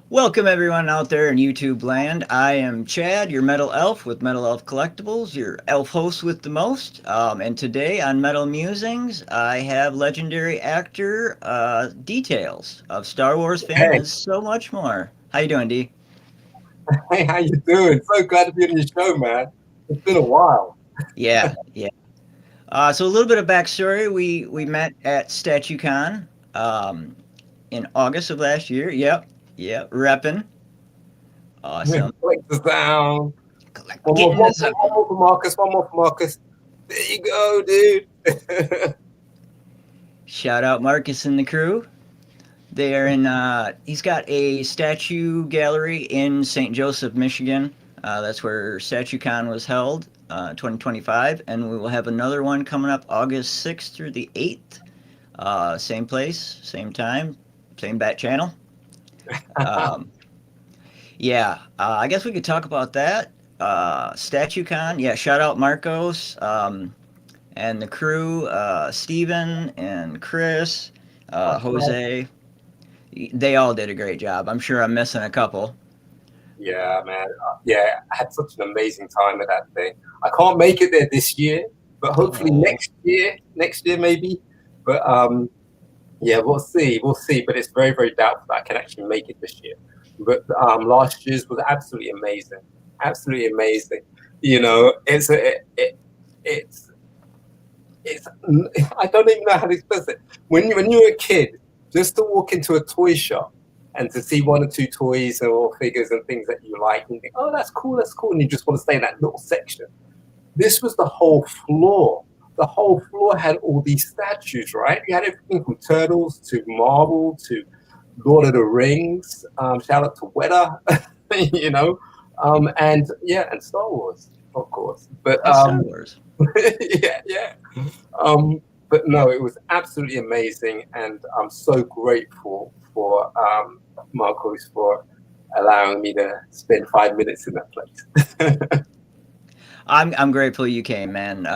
Welcome everyone out there in YouTube land. I am Chad, your Metal Elf with Metal Elf Collectibles, your elf host with the most. And today on Metal Musings, I have legendary actor Dee Tails of Star Wars fame Hey, and so much more. How you doing, Dee? hey, how you doing? So glad to be on your show, man. It's been a while. Yeah. So a little bit of backstory. We met at StatueCon um, in August of last year. Yep, repping. Awesome. Collect the sound. One more, Getting one this more, up. one more for Marcus. One more for Marcus. There you go, dude. Shout out Marcus and the crew. They are in. He's got a statue gallery in St. Joseph, Michigan. That's where StatueCon was held, 2025, and we will have another one coming up August 6th through the 8th. Same place, same time, same bat channel. Um, yeah, I guess we could talk about that. StatueCon, yeah. Shout out Marcos and the crew, Steven and Chris, Jose. They all did a great job. I'm sure I'm missing a couple. Yeah, man. Yeah, I had such an amazing time at that thing. I can't make it there this year, but hopefully Oh, next year maybe. But yeah, we'll see, we'll see. But it's very, very doubtful that I can actually make it this year. But last year's was absolutely amazing. You know, it's it's I don't even know how to express it. When you're a kid, just to walk into a toy shop and to see one or two toys or figures and things that you like, and you think, oh, that's cool, and you just want to stay in that little section. This was the whole floor. The whole floor had all these statues, right? You had everything from turtles to Marvel to Lord of the Rings. Shout out to Weta, you know, and yeah, and Star Wars, of course. But and Star Wars. yeah. Um, but no, it was absolutely amazing, and I'm so grateful for Marcos for allowing me to spend 5 minutes in that place. I'm grateful you came, man.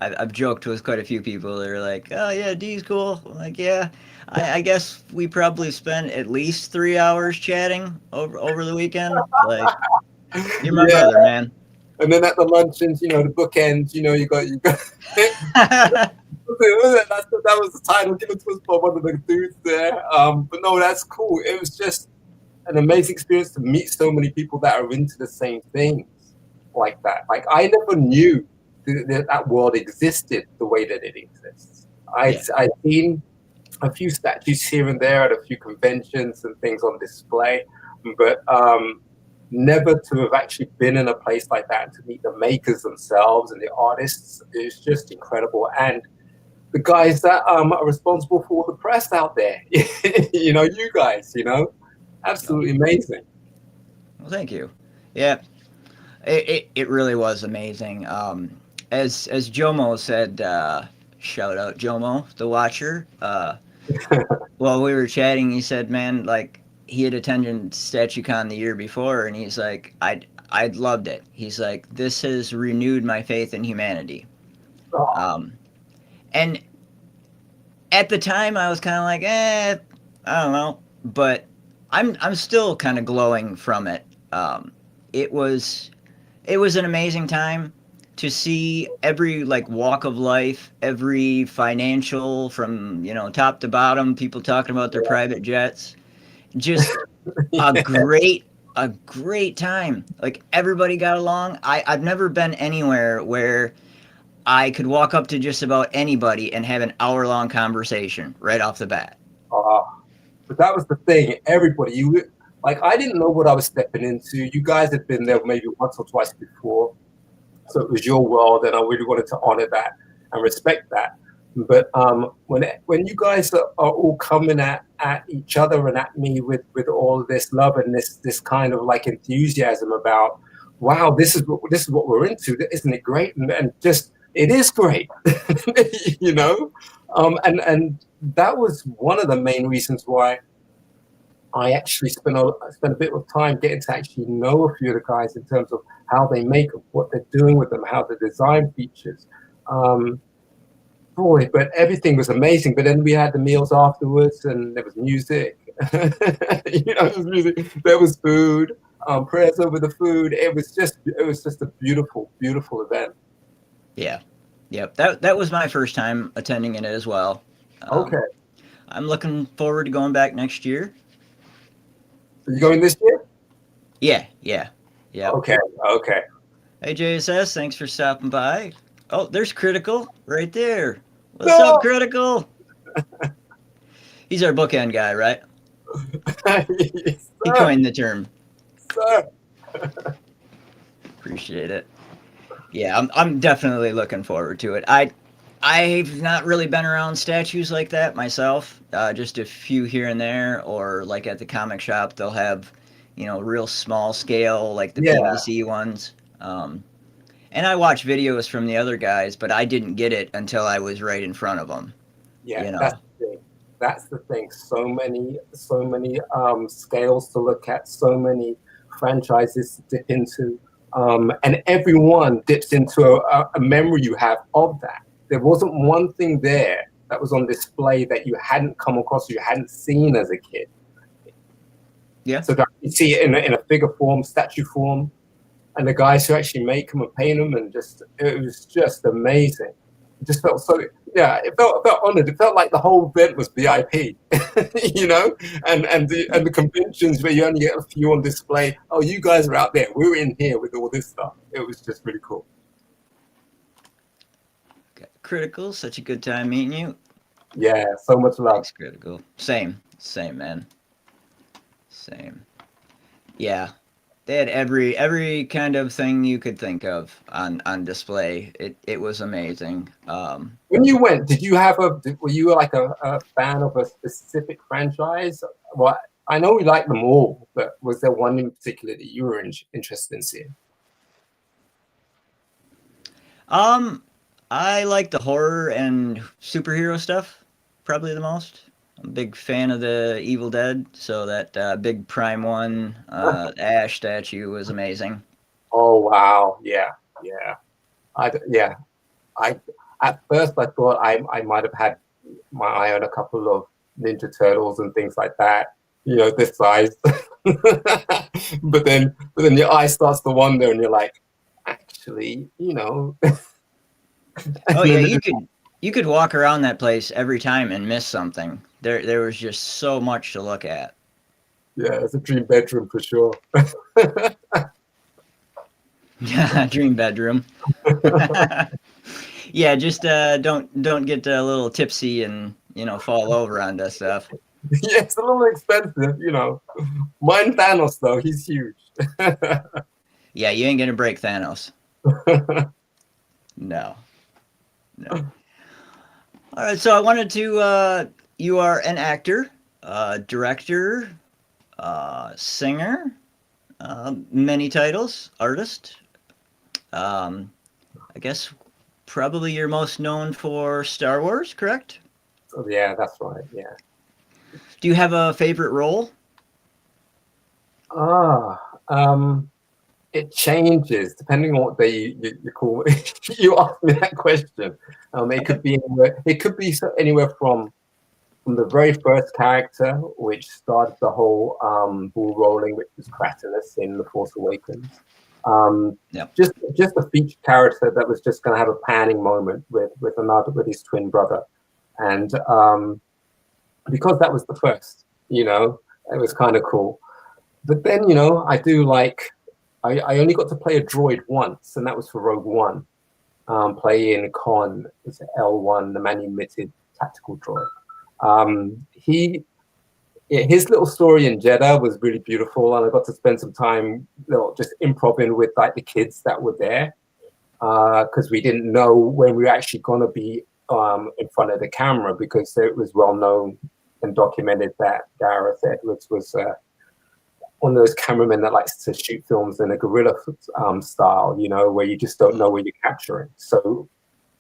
I've joked with quite a few people. They're like, "Oh yeah, D's cool." I'm like, yeah. I guess we probably spent at least 3 hours chatting over the weekend. Like, you're my Yeah, brother, man. and then at the luncheons, the bookends, you got. That was the title given to us by one of the dudes there. But no, that's cool. It was just an amazing experience to meet so many people that are into the same things like that. Like I never knew that world existed the way that it exists. Yeah. I'd seen a few statues here and there at a few conventions and things on display, but never to have actually been in a place like that and to meet the makers themselves and the artists is just incredible. And the guys that are responsible for all the press out there, you guys, Oh, absolutely amazing. well, thank you. Yeah, it really was amazing. As Jomo said, shout out Jomo, the Watcher. While we were chatting, he said, "Man, like he had attended StatueCon the year before, and he's like, I'd loved it. He's like, this has renewed my faith in humanity." Oh, Um, and at the time, I was kind of like, I don't know, but I'm still kind of glowing from it. It was it was an amazing time to see every like walk of life, every financial from top to bottom, people talking about their private jets. Just a yeah. great time. Like everybody got along. I've never been anywhere where I could walk up to just about anybody and have an hour long conversation right off the bat. Oh, but that was the thing. Everybody, like, I didn't know what I was stepping into. You guys had been there maybe once or twice before, so it was your world, and I really wanted to honor that and respect that. But when you guys are all coming at each other and at me with all this love and this kind of like enthusiasm about, wow, this is what we're into, isn't it great? And just it is great, you know. And that was one of the main reasons why I actually spent a bit of time getting to actually know a few of the guys in terms of how they make them, what they're doing with them, how the design features. Um, Boy, but everything was amazing. But then we had the meals afterwards, and there was music, It was music. There was food. Prayers over the food. It was just a beautiful, beautiful event. Yeah. Yep. That was my first time attending it as well. Um, Okay. I'm looking forward to going back next year. Are you going this year? Yeah. Yeah. Yep. Okay. Okay. Hey JSS, thanks for stopping by. Oh, there's Critical right there. What's up, No. Critical? He's our bookend guy, right? Yes, He sir. coined the term. Sir. Appreciate it. Yeah, I'm definitely looking forward to it. I've not really been around statues like that myself. Just a few here and there, or like at the comic shop, they'll have, real small scale, like the Yeah. PVC ones. And I watch videos from the other guys, but I didn't get it until I was right in front of them. Yeah. You That's know. the thing. That's the thing. So many scales to look at. So many franchises to dip into, and everyone dips into a memory you have of that. There wasn't one thing there that was on display that you hadn't come across, or you hadn't seen as a kid. Yeah. So that you see it in a figure form, statue form, and the guys who actually make them and paint them, and it was just amazing. It just felt so, yeah, it felt honored. It felt like the whole event was VIP, you know, and the conventions where you only get a few on display. Oh, you guys are out there. We're in here with all this stuff. It was just really cool. Critical, such a good time meeting you. Yeah, so much love. Thanks, Critical. Same, man. Same. Yeah, they had every kind of thing you could think of on display. It was amazing. When you went, were you like a fan of a specific franchise? Well, I know we like them all, but was there one in particular that you were interested in seeing? Um, I like the horror and superhero stuff probably the most. I'm a big fan of the Evil Dead, so that big Prime One Ash statue was amazing. Oh wow, yeah, yeah. Yeah. I At first I thought I might have had my eye on a couple of Ninja Turtles and things like that, this size. But then your eye starts to wander, and you're like, actually, and Oh yeah, then you could walk around that place every time and miss something. There was just so much to look at. yeah, it's a dream bedroom for sure. Yeah, dream bedroom. Yeah, just don't get a little tipsy and fall over onto stuff. Yeah, it's a little expensive. Mine Thanos though, he's huge. Yeah, you ain't gonna break Thanos. No, no. All right, so I wanted to. You are an actor, director, singer, many titles, artist. Um, I guess probably you're most known for Star Wars, correct? So, yeah, that's right. Yeah. Do you have a favorite role? Ah, it changes depending on what day you call it. You ask me that question. Okay. It could be anywhere from the very first character, which started the whole ball rolling, which was Kratos in The Force Awakens. Yep. Just a featured character that was just going to have a panning moment with his twin brother, and because that was the first, it was kind of cool. But then, I do like. I only got to play a droid once, and that was for Rogue One. Playing Con, it's L1, the manumitted tactical droid. His little story in Jeddah was really beautiful, and I got to spend some time, just improvising with like the kids that were there, because we didn't know when we were actually going to be in front of the camera, because it was well known and documented that Gareth Edwards was one of those cameramen that likes to shoot films in a guerrilla style, where you just don't know what you're capturing. So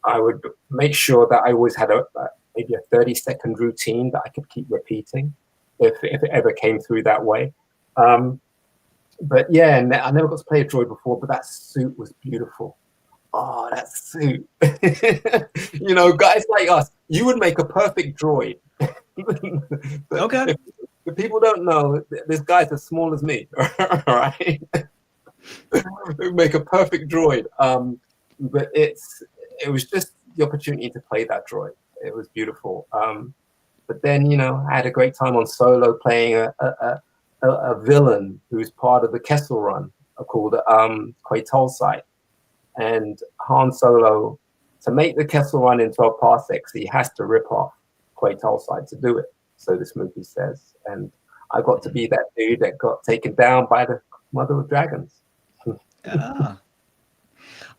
I would make sure that I always had maybe a 30-second routine that I could keep repeating if it ever came through that way. But yeah, and I never got to play a droid before, but that suit was beautiful. Oh, that suit. Guys like us, you would make a perfect droid. Okay. the people don't know this guy's as small as me, right? It make a perfect droid. But it was just the opportunity to play that droid. It was beautiful. But then, I had a great time on Solo playing a villain who's part of the Kessel Run called Quaital Site. And Han Solo, to make the Kessel Run in 12 parsecs, he has to rip off Quaital Site to do it. So this movie says. And I got to be that dude that got taken down by the Mother of Dragons. Ah.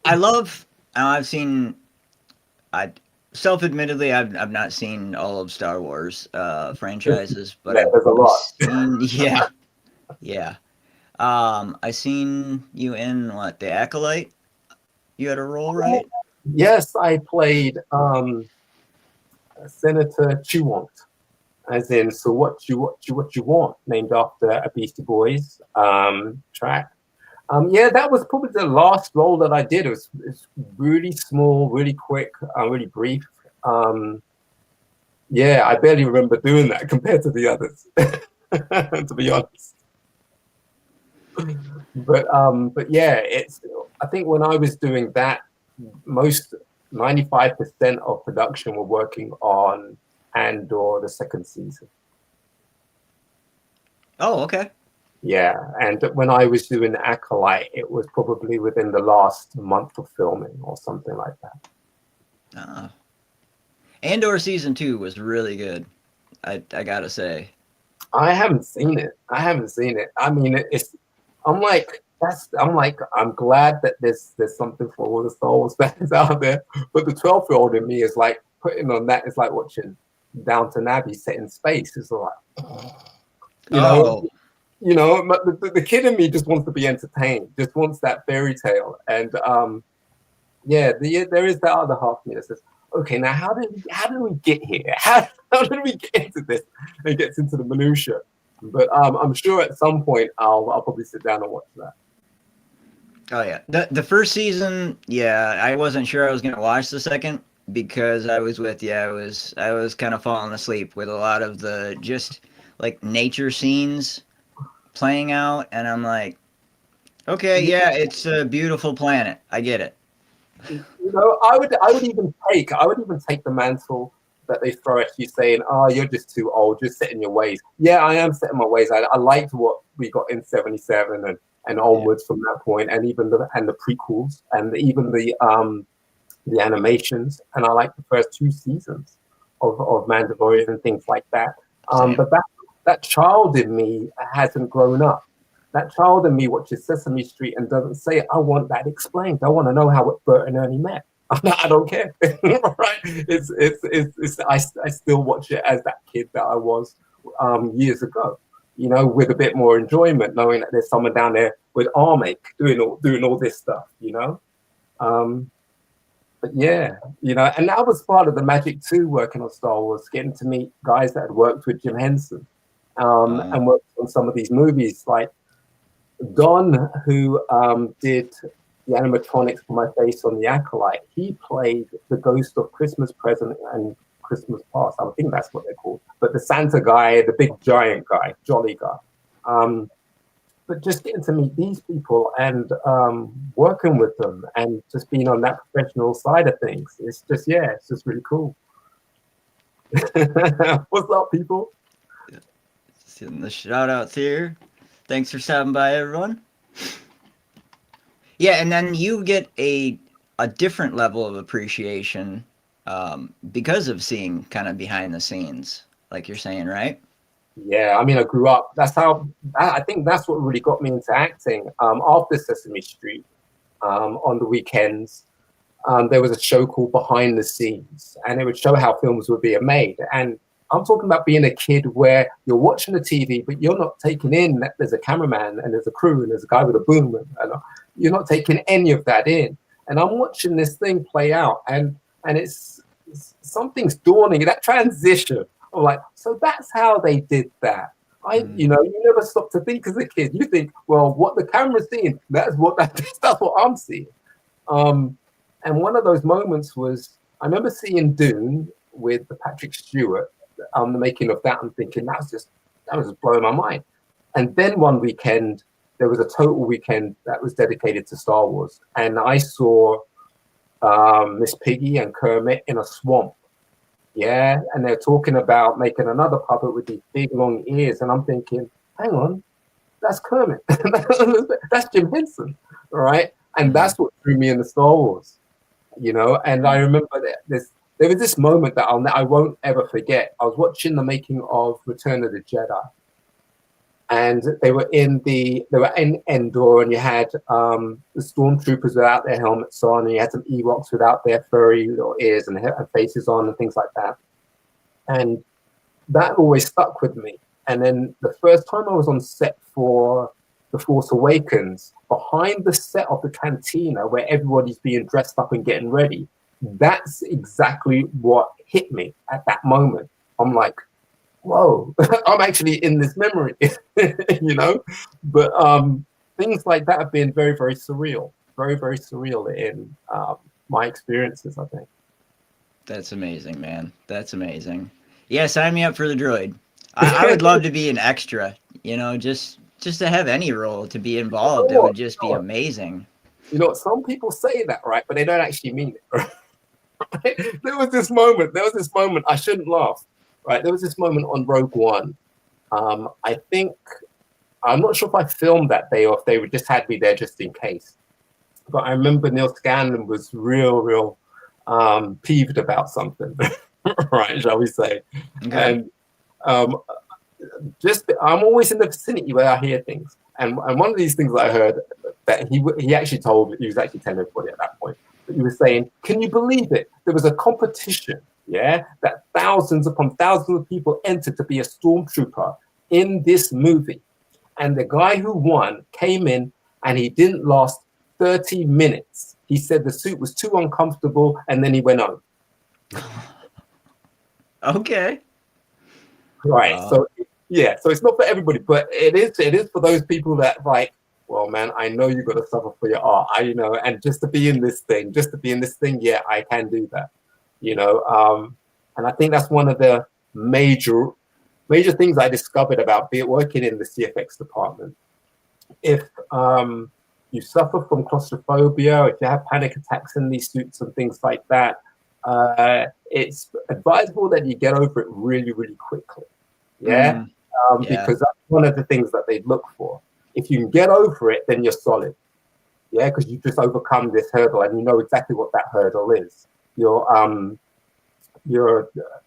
I love. I've seen. I self-admittedly, I've not seen all of Star Wars franchises, but Yeah, there's a I've lot. seen. Yeah. I seen you in what, the Acolyte? You had a role, right? Yes, I played Senator Chewont, as in so what you want, named after a Beastie Boys track. Yeah, that was probably the last role that I did. It's really small, really quick, really brief. Yeah, I barely remember doing that compared to the others, to be honest. But yeah, I think when I was doing that, most 95% of production were working on Andor the second season. Oh, okay. Yeah, and when I was doing Acolyte, it was probably within the last month of filming or something like that. Andor season 2 was really good. I gotta say. I haven't seen it. I mean, I'm glad that there's something for all the Star Wars fans out there. But the 12-year-old in me is like putting on that. It's like watching Downton Abbey set in space. It's like, you know, Oh, the kid in me just wants to be entertained, just wants that fairy tale. And yeah, there is that other half of me that says, okay, now how did we get here? How did we get into this? It gets into the minutia. But I'm sure at some point I'll probably sit down and watch that. oh yeah. The first season, yeah, I wasn't sure I was gonna watch the second because I was with you. I was kind of falling asleep with a lot of the just like nature scenes playing out, and I'm like, okay, yeah, it's a beautiful planet. I get it. I would even take the mantle that they throw at you saying, "Oh, you're just too old, just set in your ways." Yeah, I am set in my ways. I liked what we got in '77 and Yeah, onwards from that point, and even the prequels and even the animations, and I like the first 2 seasons of Mandalorian and things like that. same. But that child in me hasn't grown up. That child in me watches Sesame Street and doesn't say, "I want that explained. I want to know how Bert and Ernie met." I don't care, right? I still watch it as that kid that I was years ago. With a bit more enjoyment, knowing that there's someone down there with arm ache doing all this stuff. Um, but yeah, and that was part of the magic too, working on Star Wars, getting to meet guys that had worked with Jim Henson, Uh, and worked on some of these movies, like Don, who did the animatronics for my face on The Acolyte. He played the ghost of Christmas Present and Christmas Past. I think that's what they're called. But the Santa guy, the big giant guy, jolly guy. But just getting to meet these people and working with them and just being on that professional side of things, it's just really cool. What's up, people? sending the shout outs here. Thanks for stopping by, everyone. Yeah, and then you get a different level of appreciation because of seeing kind of behind the scenes, like you're saying, right? Yeah, I mean, I grew up. I think that's what really got me into acting. After Sesame Street, on the weekends, there was a show called Behind the Scenes, and it would show how films were being made. And I'm talking about being a kid where you're watching the TV, but you're not taking in that there's a cameraman and there's a crew and there's a guy with a boom, and you're not taking any of that in. And I'm watching this thing play out, and it's something's dawning. That transition. I'm like, so that's how they did that. You never stop to think as a kid. You think, well, what the camera's seeing, that's what I'm seeing. And one of those moments was, I remember seeing Dune with Patrick Stewart, the making of that, and thinking That was just blowing my mind. And then one weekend, there was a total weekend that was dedicated to Star Wars, and I saw Miss Piggy and Kermit in a swamp. Yeah, and they're talking about making another puppet with these big long ears, and I'm thinking, hang on, that's Kermit, that's Jim Henson, right? And that's what drew me into Star Wars, you know. And I remember that there was this moment that I won't ever forget. I was watching the making of Return of the Jedi, and they were in Endor, and you had the stormtroopers without their helmets on, and you had some Ewoks without their furry little ears and faces on and things like that. And that always stuck with me. And then the first time I was on set for The Force Awakens, behind the set of the cantina where everybody's being dressed up and getting ready, that's exactly what hit me at that moment. I'm like, whoa, I'm actually in this memory, you know? But things like that have been very, very surreal, very, very surreal in my experiences, I think. That's amazing, man. That's amazing. Yeah, sign me up for the droid. I would love to be an extra, you know, just to have any role to be involved. It would just be amazing. You know, some people say that, right? But they don't actually mean it. Right? There was this moment, I shouldn't laugh, right? There was this moment on Rogue One. I think, I'm not sure if I filmed that day or if they just had me there just in case. But I remember Neil Scanlon was real peeved about something, right, shall we say. Okay. And I'm always in the vicinity where I hear things. And one of these things that I heard that he actually told, he was actually telling everybody at that point, but he was saying, can you believe it? There was a competition, yeah, that thousands upon thousands of people entered to be a stormtrooper in this movie. And the guy who won came in and he didn't last 30 minutes. He said the suit was too uncomfortable and then he went home. Okay. Right. So yeah, so it's not for everybody, but it is for those people that like, well, man, I know you've got to suffer for your art. You know, and just to be in this thing, yeah, I can do that. You know, and I think that's one of the major things I discovered about working in the CFX department. If you suffer from claustrophobia, if you have panic attacks in these suits and things like that, it's advisable that you get over it really, really quickly. Yeah? Because that's one of the things that they look for. If you can get over it, then you're solid. Yeah, because you just overcome this hurdle and you know exactly what that hurdle is. Your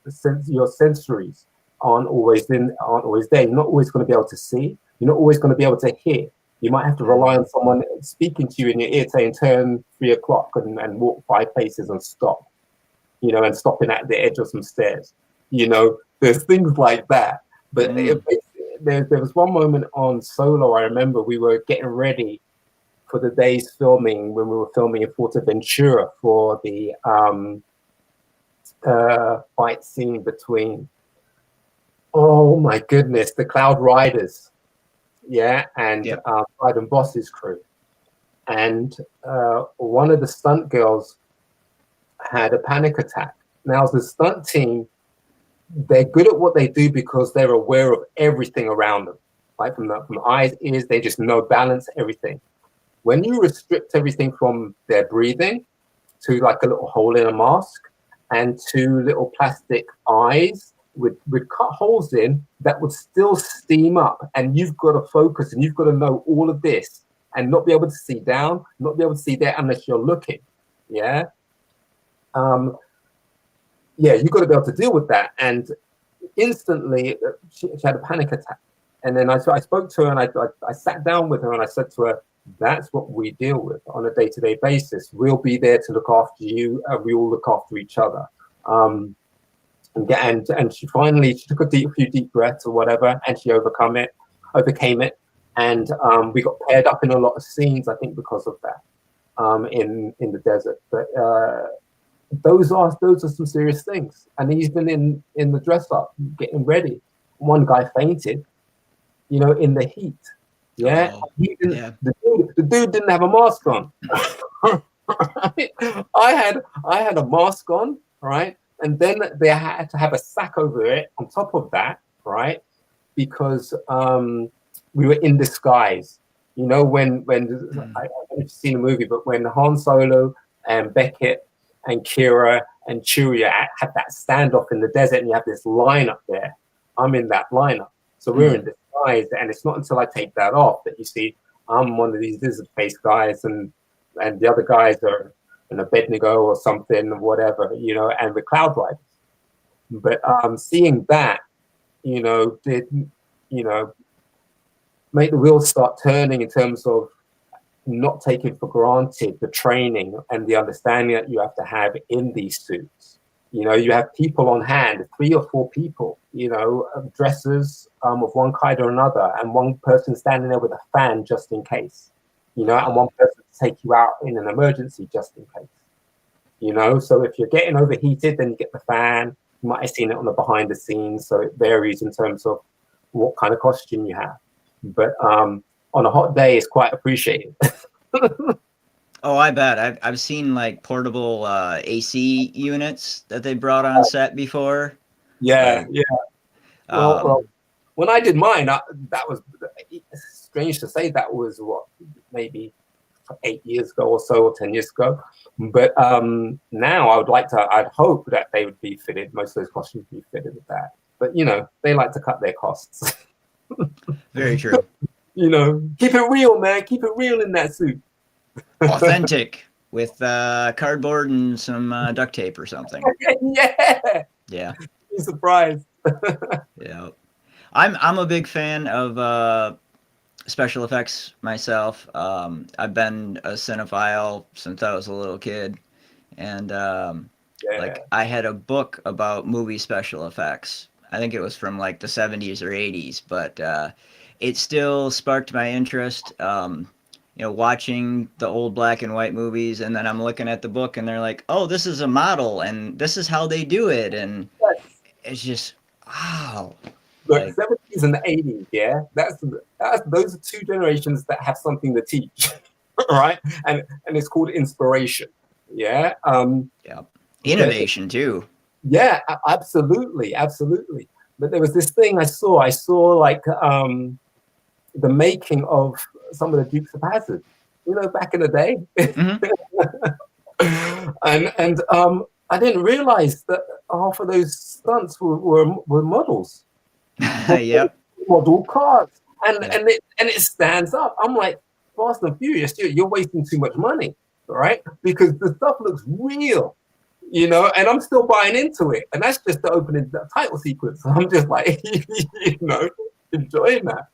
sensories aren't always there. You're not always going to be able to see. You're not always going to be able to hear. You might have to rely on someone speaking to you in your ear saying, turn 3 o'clock and walk 5 paces and stop. You know, and stopping at the edge of some stairs. You know, there's things like that. But there was one moment on Solo, I remember we were getting ready for the day's filming when we were filming in Fuerteventura for the fight scene between, oh my goodness, the Cloud Riders, yeah, and Ride and Boss's crew. And one of the stunt girls had a panic attack. Now, as the stunt team, they're good at what they do because they're aware of everything around them, right? From the eyes, ears, they just know balance, everything. When you restrict everything from their breathing to like a little hole in a mask and 2 little plastic eyes with cut holes in that would still steam up, and you've got to focus and you've got to know all of this and not be able to see down, not be able to see there unless you're looking, yeah? Yeah, you've got to be able to deal with that. And instantly, she had a panic attack. And then I spoke to her and I sat down with her and I said to her, that's what we deal with on a day-to-day basis. We'll be there to look after you, and we all look after each other. And she finally took a few deep breaths or whatever, and she overcame it. And we got paired up in a lot of scenes, I think, because of that, in the desert. But those are some serious things. And even in the dress up, getting ready, one guy fainted, you know, in the heat. Yeah, the dude didn't have a mask on. I had a mask on, right, and then they had to have a sack over it on top of that, right, because we were in disguise. You know, when I don't know if you've seen the movie, but when Han Solo and Beckett and Kira and Chewie had that standoff in the desert, and you have this lineup there. I'm in that lineup, so we're in disguise, and it's not until I take that off that you see I'm one of these lizard face guys, and the other guys are an Abednego or something, or whatever, you know, and the Cloud Riders. But seeing that, you know, did, you know, make the wheels start turning in terms of not taking for granted the training and the understanding that you have to have in these suits. You know, you have people on hand, 3 or 4 people, you know, dressers of one kind or another, and one person standing there with a fan just in case, you know, and one person to take you out in an emergency just in case, you know. So if you're getting overheated, then you get the fan. You might have seen it on the behind the scenes, so it varies in terms of what kind of costume you have. But on a hot day, it's quite appreciated. Oh, I bet. I've seen like portable AC units that they brought on set before. Yeah, Like, yeah. Well, when I did mine, that was strange to say. That was what, maybe 8 years ago or so, or 10 years ago. But now I'd hope that they would be fitted. Most of those costumes would be fitted with that. But you know, they like to cut their costs. Very true. You know, keep it real, man. Keep it real in that suit. Authentic with cardboard and some duct tape or something. Yeah. Yeah. Be surprised. Yeah. I'm a big fan of special effects myself. I've been a cinephile since I was a little kid, and like I had a book about movie special effects. I think it was from like the 70s or 80s, but it still sparked my interest. You know, watching the old black and white movies, and then I'm looking at the book, and they're like, "Oh, this is a model, and this is how they do it," and it's just wow. Look, Like, 70s and 80s, yeah. That's those are 2 generations that have something to teach, right? And it's called inspiration, yeah. yeah, innovation too. Yeah, absolutely, absolutely. But there was this thing I saw. I saw like the making of some of the Dukes of Hazzard, you know, back in the day. and I didn't realize that half of those stunts were models. Yep. Model cars, and it stands up. I'm like, Fast and Furious, you're wasting too much money, right? Because the stuff looks real, you know, and I'm still buying into it, and that's just the opening the title sequence. I'm just like, you know, enjoying that.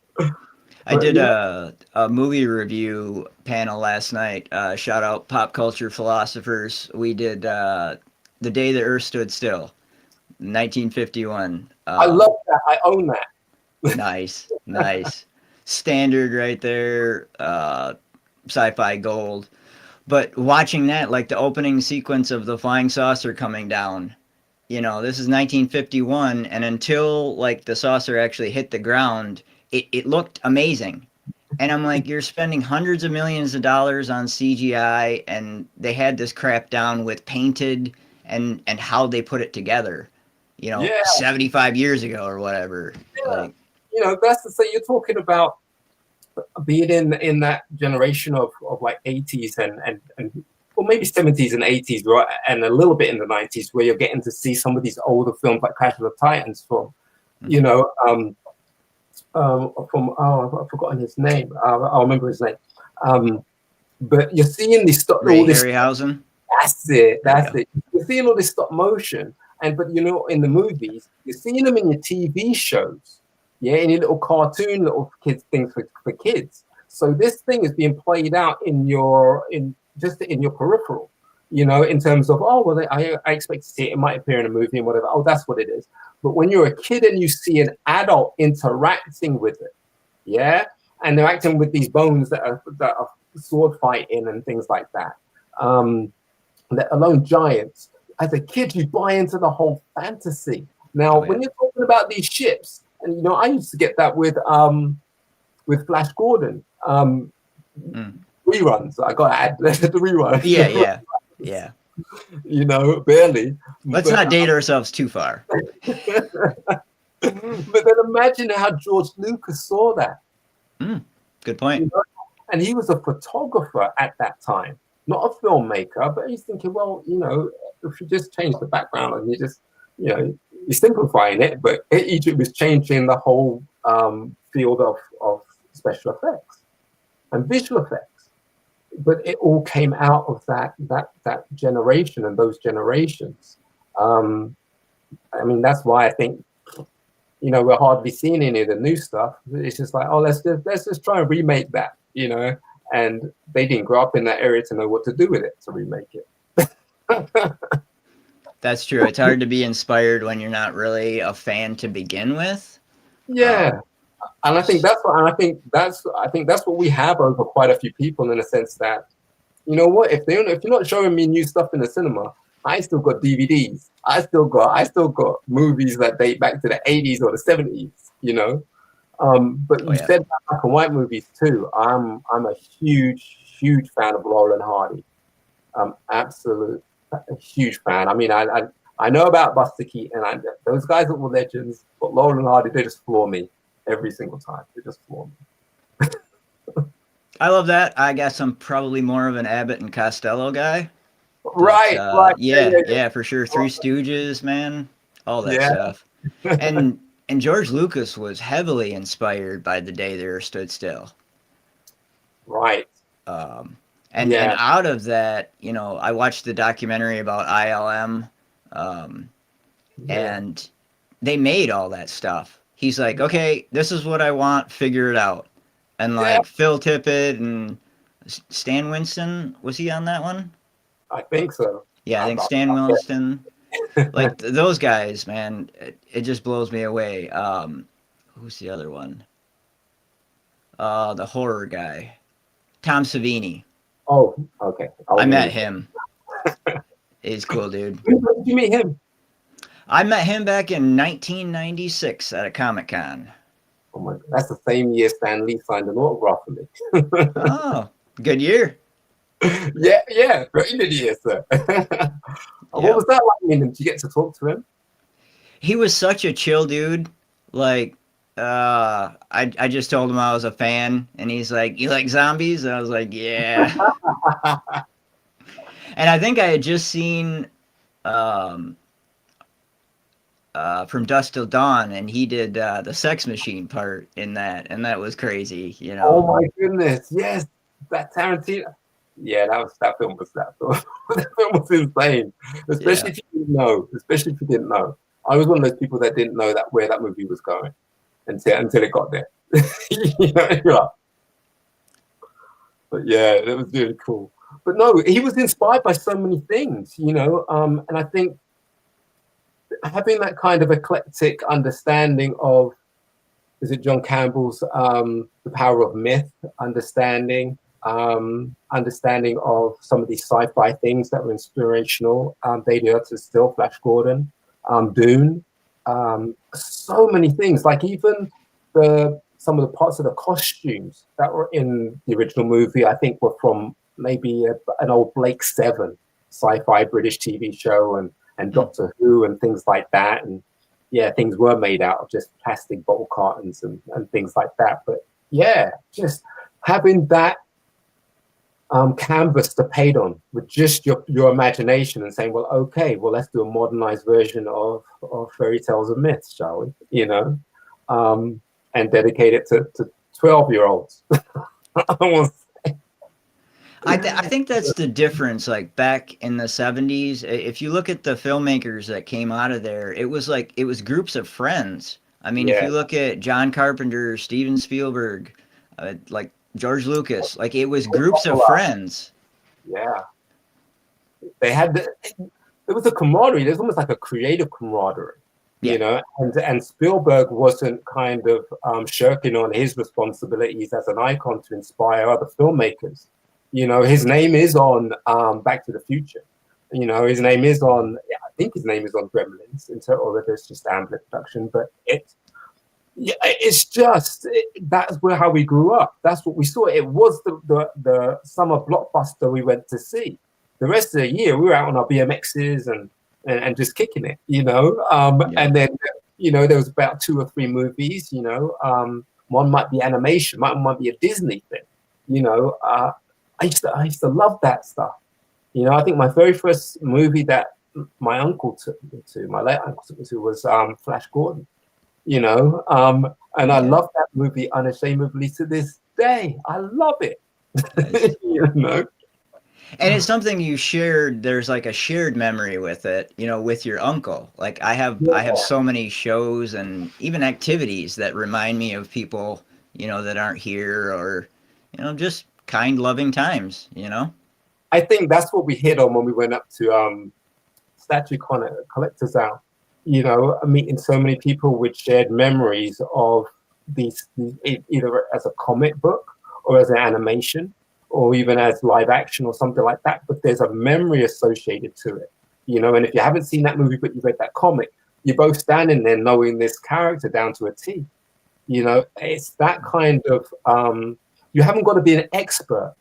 I did a movie review panel last night. Shout out pop culture philosophers. We did The Day the Earth Stood Still, 1951. I love that. I own that. Nice, nice. Standard right there, sci-fi gold. But watching that, like the opening sequence of the flying saucer coming down, you know, this is 1951, and until like the saucer actually hit the ground, it looked amazing. And I'm like, you're spending hundreds of millions of dollars on CGI, and they had this crap down with painted and how they put it together, you know, 75 years ago or whatever. Yeah. Like, you know, that's to say you're talking about being in that generation of like 80s and or maybe 70s and 80s, right, and a little bit in the 90s, where you're getting to see some of these older films like Clash of the Titans from, you know, from I've forgotten his name. I'll remember his name. But you're seeing this stop. Ray Harryhausen. That's it. That's it. You're seeing all this stop motion, but you know, in the movies, you're seeing them in your TV shows. Yeah, in your little cartoon, little kids things for kids. So this thing is being played out in your peripheral, you know, in terms of, oh well, I expect to see it. It might appear in a movie and whatever. Oh, that's what it is. But when you're a kid and you see an adult interacting with it, yeah, and they're acting with these bones that are sword fighting and things like that, let alone giants. As a kid, you buy into the whole fantasy. Now, when you're talking about these ships. And you know, I used to get that with Flash Gordon reruns. I got to add the reruns. Yeah. You know, barely. Let's not date ourselves too far. But then imagine how George Lucas saw that. Good point. You know? And he was a photographer at that time, not a filmmaker, but he's thinking, well, if you just change the background and you just, you're simplifying it, but Egypt was changing the whole field of special effects and visual effects. But it all came out of that generation and those generations. I mean, that's why I think, we're hardly seeing any of the new stuff. It's just like, oh, let's just try and remake that, and they didn't grow up in that area to know what to do with it to remake it. That's true. It's hard to be inspired when you're not really a fan to begin with. Yeah. And I think that's what we have over quite a few people, in a sense that, you know what, if you're not showing me new stuff in the cinema, I still got DVDs. I still got movies that date back to the 80s or the 70s, But you said black and white movies too. I'm a huge fan of Laurel and Hardy. Absolute huge fan. I mean, I know about Buster Keaton, and those guys that were legends, but Laurel and Hardy, they just floor me every single time. They just floor me. I love that. I guess I'm probably more of an Abbott and Costello guy. But, right. Yeah, for sure. Three Stooges, man, all that stuff. And George Lucas was heavily inspired by The Day the Earth Stood Still. Right. And out of that, I watched the documentary about ILM, and they made all that stuff. He's like, okay, this is what I want, figure it out. And like Phil Tippett and Stan Winston, was he on that one? I think so. Yeah, I think Stan Winston. Like those guys, man, it just blows me away. Who's the other one? The horror guy, Tom Savini. Oh, okay. I met him. He's cool, dude. When did you meet him? I met him back in 1996 at a Comic-Con. Oh my God, that's the same year Stan Lee signed an autograph for me. Oh, good year. Yeah, very good year, sir. What was that like meeting him? Did you get to talk to him? He was such a chill dude. Like, I just told him I was a fan, and he's like, "You like zombies?" And I was like, "Yeah." And I think I had just seen From Dusk Till Dawn, and he did the sex machine part in that, and that was crazy, Oh my goodness, yes, that Tarantino. Yeah, that film was that film was insane. Especially if you didn't know. I was one of those people that didn't know where that movie was going until it got there. But yeah, it was really cool. But no, he was inspired by so many things, and I think having that kind of eclectic understanding of, is it John Campbell's The Power of Myth, understanding of some of these sci-fi things that were inspirational. Day the Earth Is Still, Flash Gordon, Dune, so many things. Like even some of the parts of the costumes that were in the original movie, I think were from maybe an old Blake Seven sci-fi British TV show, and Doctor Who and things like that. And yeah, things were made out of just plastic bottle cartons and things like that. But yeah, just having that canvas to paint on with just your imagination and saying, well, okay, well, let's do a modernized version of fairy tales and myths, shall we? And dedicate it to 12-year-olds. I think that's the difference. Like back in the 70s, if you look at the filmmakers that came out of there, it was groups of friends. I mean, if you look at John Carpenter, Steven Spielberg, like George Lucas, like it was groups of friends. Yeah. They had there was a camaraderie. There's almost like a creative camaraderie, and Spielberg wasn't kind of shirking on his responsibilities as an icon to inspire other filmmakers. His name is on Back to the Future. His name is on, I think his name is on Gremlins, or whether it's just Amblin production, but it's just that's how we grew up. That's what we saw. It was the summer blockbuster we went to see. The rest of the year we were out on our BMXs and just kicking it, And then There was about 2 or 3 movies. One might be animation, might be a Disney thing. I used to love that stuff. I think my very first movie that my uncle took me to, my late uncle took me to, was Flash Gordon. And I Yeah. love that movie unashamedly to this day. I love it. Nice. you know. And it's something you shared. There's like a shared memory with it, with your uncle. Like I have Yeah. so many shows and even activities that remind me of people, that aren't here, or, just kind, loving times. I think that's what we hit on when we went up to Statue Collectors Out. Meeting so many people with shared memories of these either as a comic book or as an animation or even as live action or something like that. But there's a memory associated to it. And if you haven't seen that movie but you read that comic, you're both standing there knowing this character down to a T. It's that kind of you haven't got to be an expert.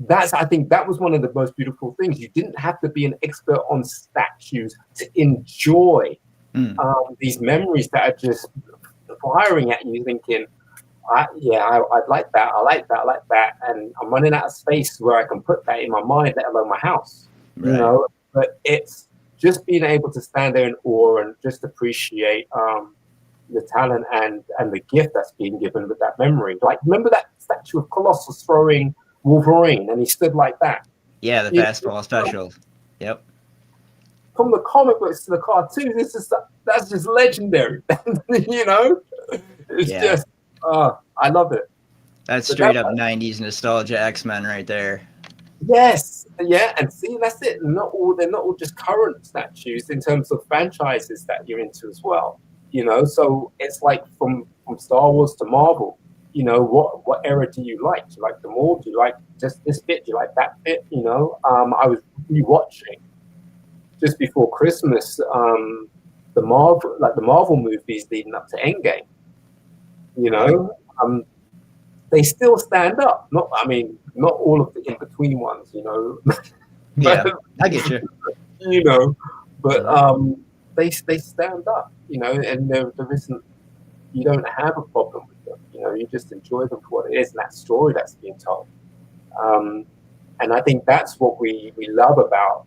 I think that was one of the most beautiful things. You didn't have to be an expert on statues to enjoy Mm, these memories that are just firing at you, thinking, I'd like that, I like that, I like that. And I'm running out of space where I can put that in my mind, let alone my house. right. But it's just being able to stand there in awe and just appreciate the talent and the gift that's being given with that memory. Like, remember that statue of Colossus throwing Wolverine, and he stood like that. Yeah, the You fastball know, special. Yep. from the comic books to the cartoon, that's just legendary. you know, it's Yeah. just I love it. That's But straight up 90s nostalgia X-Men right there. yes, yeah, and see, that's it. They're not all just current statues in terms of franchises that you're into as well. So it's like from Star Wars to Marvel. What era do you like? Do you like them all? Do you like just this bit? Do you like that bit? I was rewatching just before Christmas the Marvel movies leading up to Endgame. You Right. know, they still stand up. Not all of the in between ones. Yeah, but I get you. you know, but Mhm. they stand up. And there isn't. You don't have a problem with them. You just enjoy them for what it is and that story that's being told. Um, and I think that's what we love about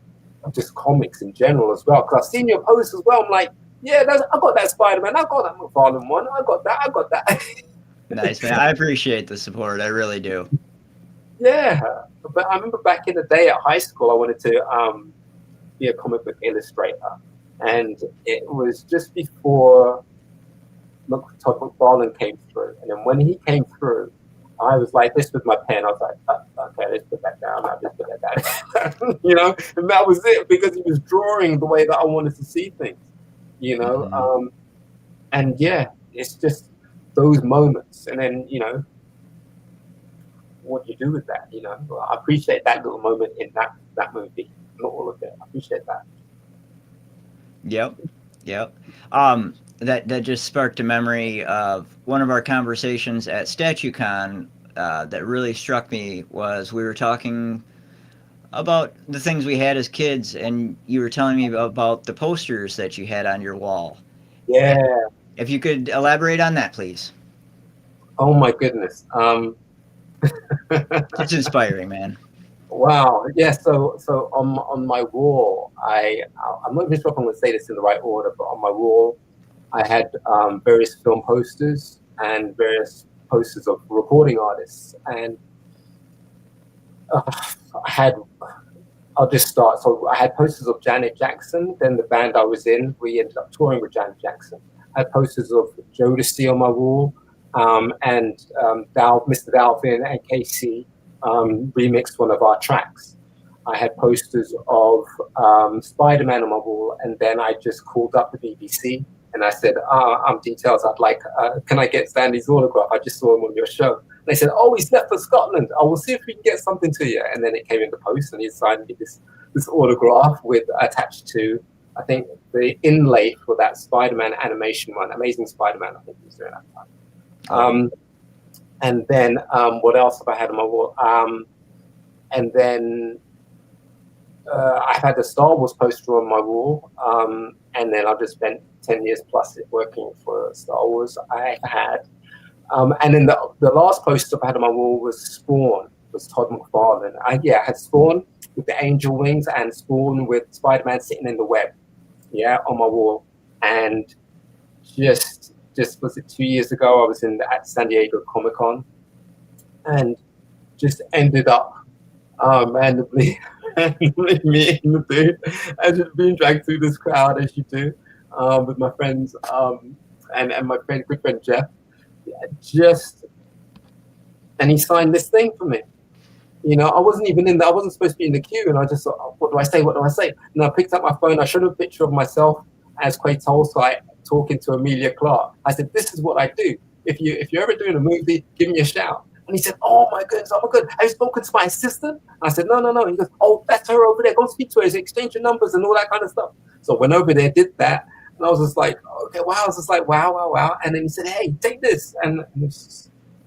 just comics in general as well. Because I've seen your posts as well. I'm like, yeah, I got that Spider-Man. I got that McFarlane one. I got that. I got that. Nice, man. I appreciate the support. I really do. Yeah. But I remember back in the day at high school, I wanted to be a comic book illustrator. And it was just before Todd McFarlane came through. And then when he came through, I was like this with my pen. I was like, okay, let's put that down. I'll just put that down. And that was it because he was drawing the way that I wanted to see things. Hmm. And yeah, it's just those moments. And then, what do you do with that? Well, I appreciate that little moment in that movie. Not all of it. I appreciate that. Yep. Yep. That just sparked a memory of one of our conversations at StatueCon that really struck me was we were talking about the things we had as kids, and you were telling me about the posters that you had on your wall. Yeah. If you could elaborate on that, please. Oh my goodness. It's inspiring, man. Wow. Yeah. So on my wall, I'm not even sure if I'm going to say this in the right order, but on my wall, I had various film posters and various posters of recording artists, and I had. I'll just start. So I had posters of Janet Jackson. Then the band I was in, we ended up touring with Janet Jackson. I had posters of Jodeci on my wall, and Mr. Dalvin and Casey remixed one of our tracks. I had posters of Spider-Man on my wall, and then I just called up the BBC and I said, I'm Dee Tails. Can I get Sandy's autograph? I just saw him on your show. And they said, oh, he's left for Scotland. I will see if we can get something to you. And then it came in the post, and he signed me this autograph with attached to, I think, the inlay for that Spider-Man animation one, Amazing Spider-Man, I think he was doing that time. Cool. And then what else have I had on my wall? And then I've had the Star Wars poster on my wall, and then I've just spent 10 years plus working for Star Wars, I had. And then the last poster I had on my wall was Spawn, was Todd McFarlane. I had Spawn with the angel wings and Spawn with Spider-Man sitting in the web, on my wall. And just was it 2 years ago, I was at San Diego Comic-Con and just ended up randomly meeting the dude and just being dragged through this crowd as you do, with my friends, and my good friend Jeff. And he signed this thing for me. I wasn't even I wasn't supposed to be in the queue, and I just thought, oh, what do I say? What do I say? And I picked up my phone. I showed him a picture of myself as Quay Tolstoy talking to Amelia Clark. I said, "This is what I do. If you're ever doing a movie, give me a shout." And he said, "Oh my goodness, oh my god, have you spoken to my assistant?" I said, "No, no, no." He goes, "Oh, that's her over there. Go speak to her. Exchange your numbers and all that kind of stuff." So I went over there, did that, and I was just like, okay, wow. I was just like, wow, wow, wow. And then he said, "Hey, take this," and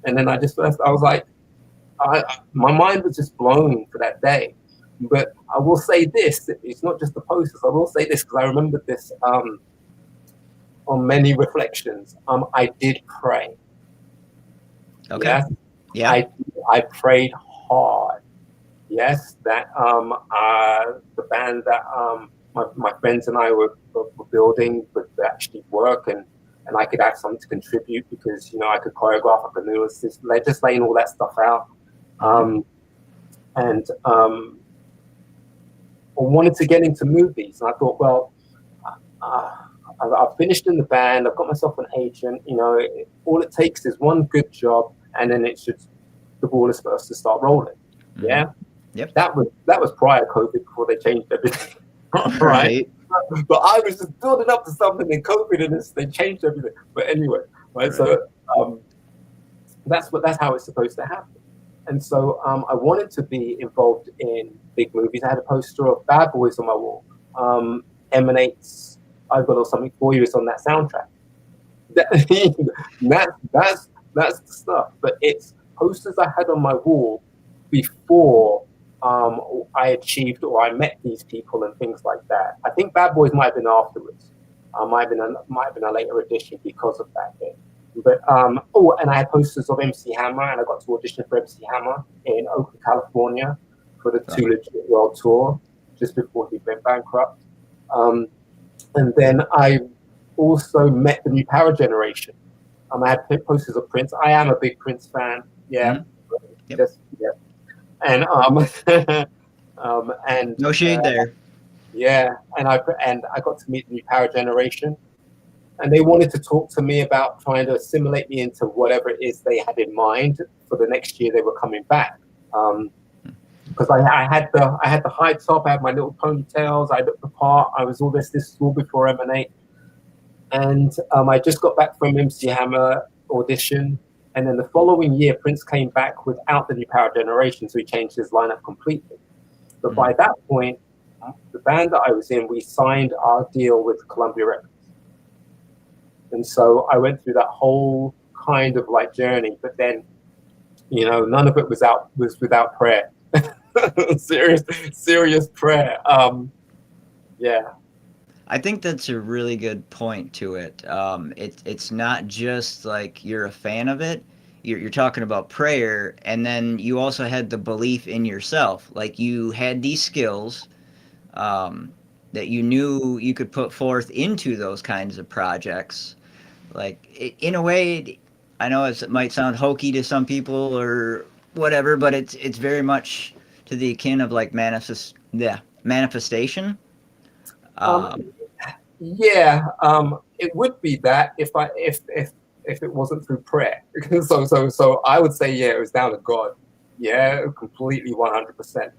then I was like, my mind was just blown for that day. But I will say this: it's not just the posters. I will say this because I remember this on many reflections. I did pray. Okay. Yeah. I prayed hard. Yes, that the band that my friends and I were building would actually work, and I could have something to contribute because I could choreograph, I could just laying all that stuff out. And I wanted to get into movies, and I thought, well, I've finished in the band, I've got myself an agent. All it takes is one good job, and then the ball is supposed to start rolling. Mm-hmm. Yeah. Yep. That was prior COVID, before they changed everything. Right. But I was just building up to something in COVID, and they changed everything. But anyway, right? So that's how it's supposed to happen. And so I wanted to be involved in big movies. I had a poster of Bad Boys on my wall. Emanates, I've got something for you. It's on that soundtrack. That's the stuff. But it's posters I had on my wall before I achieved or I met these people and things like that. I think Bad Boys might have been afterwards. Might have been a later edition because of that thing. But and I had posters of MC Hammer, and I got to audition for MC Hammer in Oakland, California, for the Too Legit World Tour just before he went bankrupt. And then I also met the new Power Generation. I had posters of Prince. I am a big Prince fan. Yeah. Yep. Just, yeah. And and no shade there. Yeah, and I got to meet the new Power Generation, and they wanted to talk to me about trying to assimilate me into whatever it is they had in mind for the next year they were coming back. Because I had the high top, I had my little ponytails, I looked the part, I was all this all before M&A. And I just got back from MC Hammer audition, and then the following year Prince came back without the new Power Generation, so he changed his lineup completely. But by that point, the band that I was in, we signed our deal with Columbia Records. And so I went through that whole kind of like journey, but then, none of it was without prayer. serious prayer. Yeah. I think that's a really good point to it. It's not just like you're a fan of it. You're talking about prayer, and then you also had the belief in yourself. Like you had these skills that you knew you could put forth into those kinds of projects. Like in a way, I know it might sound hokey to some people or whatever, but it's very much to the akin of like manifestation. It would be that if it wasn't through prayer. so I would say, it was down to God. Yeah, completely 100%.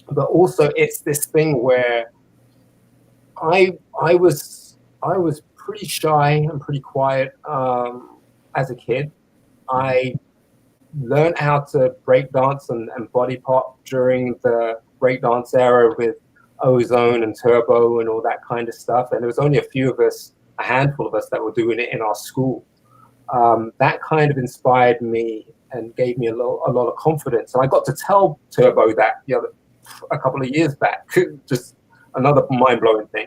But also it's this thing where I was pretty shy and pretty quiet as a kid. I learned how to break dance and body pop during the breakdance era with Ozone and Turbo and all that kind of stuff. And there was only a handful of us that were doing it in our school. That kind of inspired me and gave me a lot of confidence. And I got to tell Turbo that a couple of years back, just another mind-blowing thing.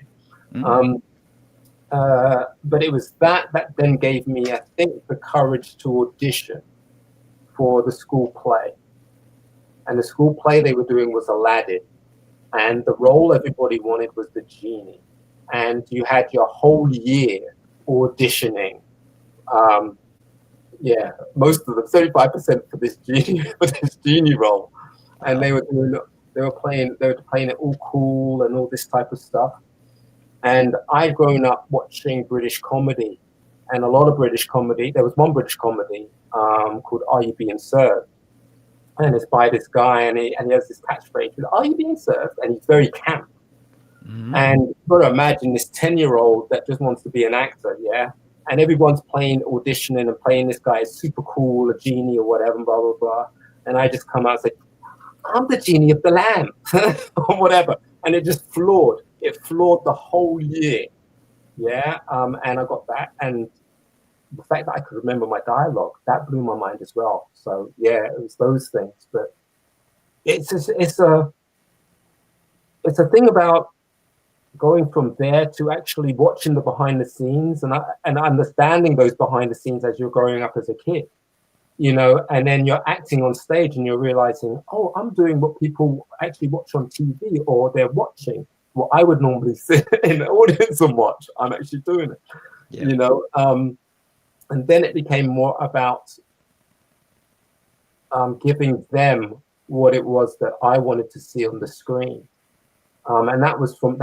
but it was that then gave me, I think, the courage to audition for the school play. And the school play they were doing was Aladdin. And the role everybody wanted was the genie. And you had your whole year auditioning. Um, yeah, most of them, 35% for this genie for this genie role. And Wow. they were playing it all cool and all this type of stuff. And I'd grown up watching British comedy, and a lot of British comedy. There was one British comedy called "Are You Being Served?" and it's by this guy, and he has this catchphrase, "Are you being served?" And he's very camp. Mm-hmm. And you've got to imagine this 10-year-old that just wants to be an actor, yeah. And everyone's auditioning and playing this guy is super cool, a genie or whatever, blah blah blah. And I just come out and say, "I'm the genie of the lamp," or whatever, and it just floored. It floored the whole year, yeah. And I got that, and the fact that I could remember my dialogue, that blew my mind as well. So yeah, it was those things. But it's a thing about going from there to actually watching the behind the scenes and understanding those behind the scenes as you're growing up as a kid, you know, and then you're acting on stage and you're realizing, oh, I'm doing what people actually watch on TV, or they're watching what I would normally sit in the audience and watch. I'm actually doing it, Yeah. you know. And then it became more about giving them what it was that I wanted to see on the screen. And that was quite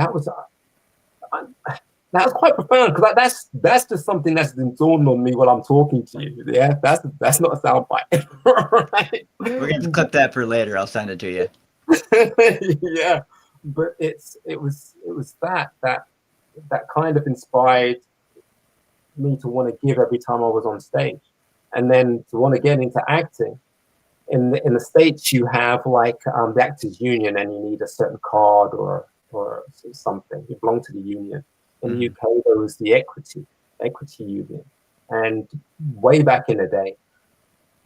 profound, because that's just something that's been dawned on me while I'm talking to you. Yeah, that's not a soundbite, right? We're gonna clip that for later. I'll send it to you. Yeah, but it was that kind of inspired me to want to give every time I was on stage, and then to want to get into acting. In the States, you have like the Actors Union, and you need a certain card or something. You belong to the union. In the UK, there was the Equity Union, and way back in the day,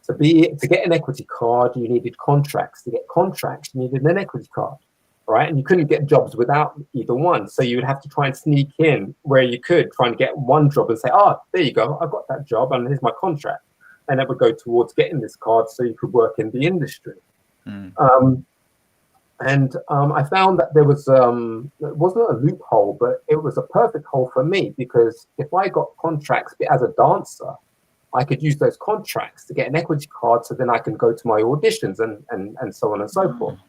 to get an equity card, you needed contracts. To get contracts, you needed an equity card, right? And you couldn't get jobs without either one. So you would have to try and sneak in where you could, try and get one job and say, "Oh, there you go, I got that job, and here's my contract." And that would go towards getting this card so you could work in the industry. I found that there was, it wasn't a loophole, but it was a perfect hole for me, because if I got contracts as a dancer, I could use those contracts to get an equity card, so then I can go to my auditions and so on and so forth.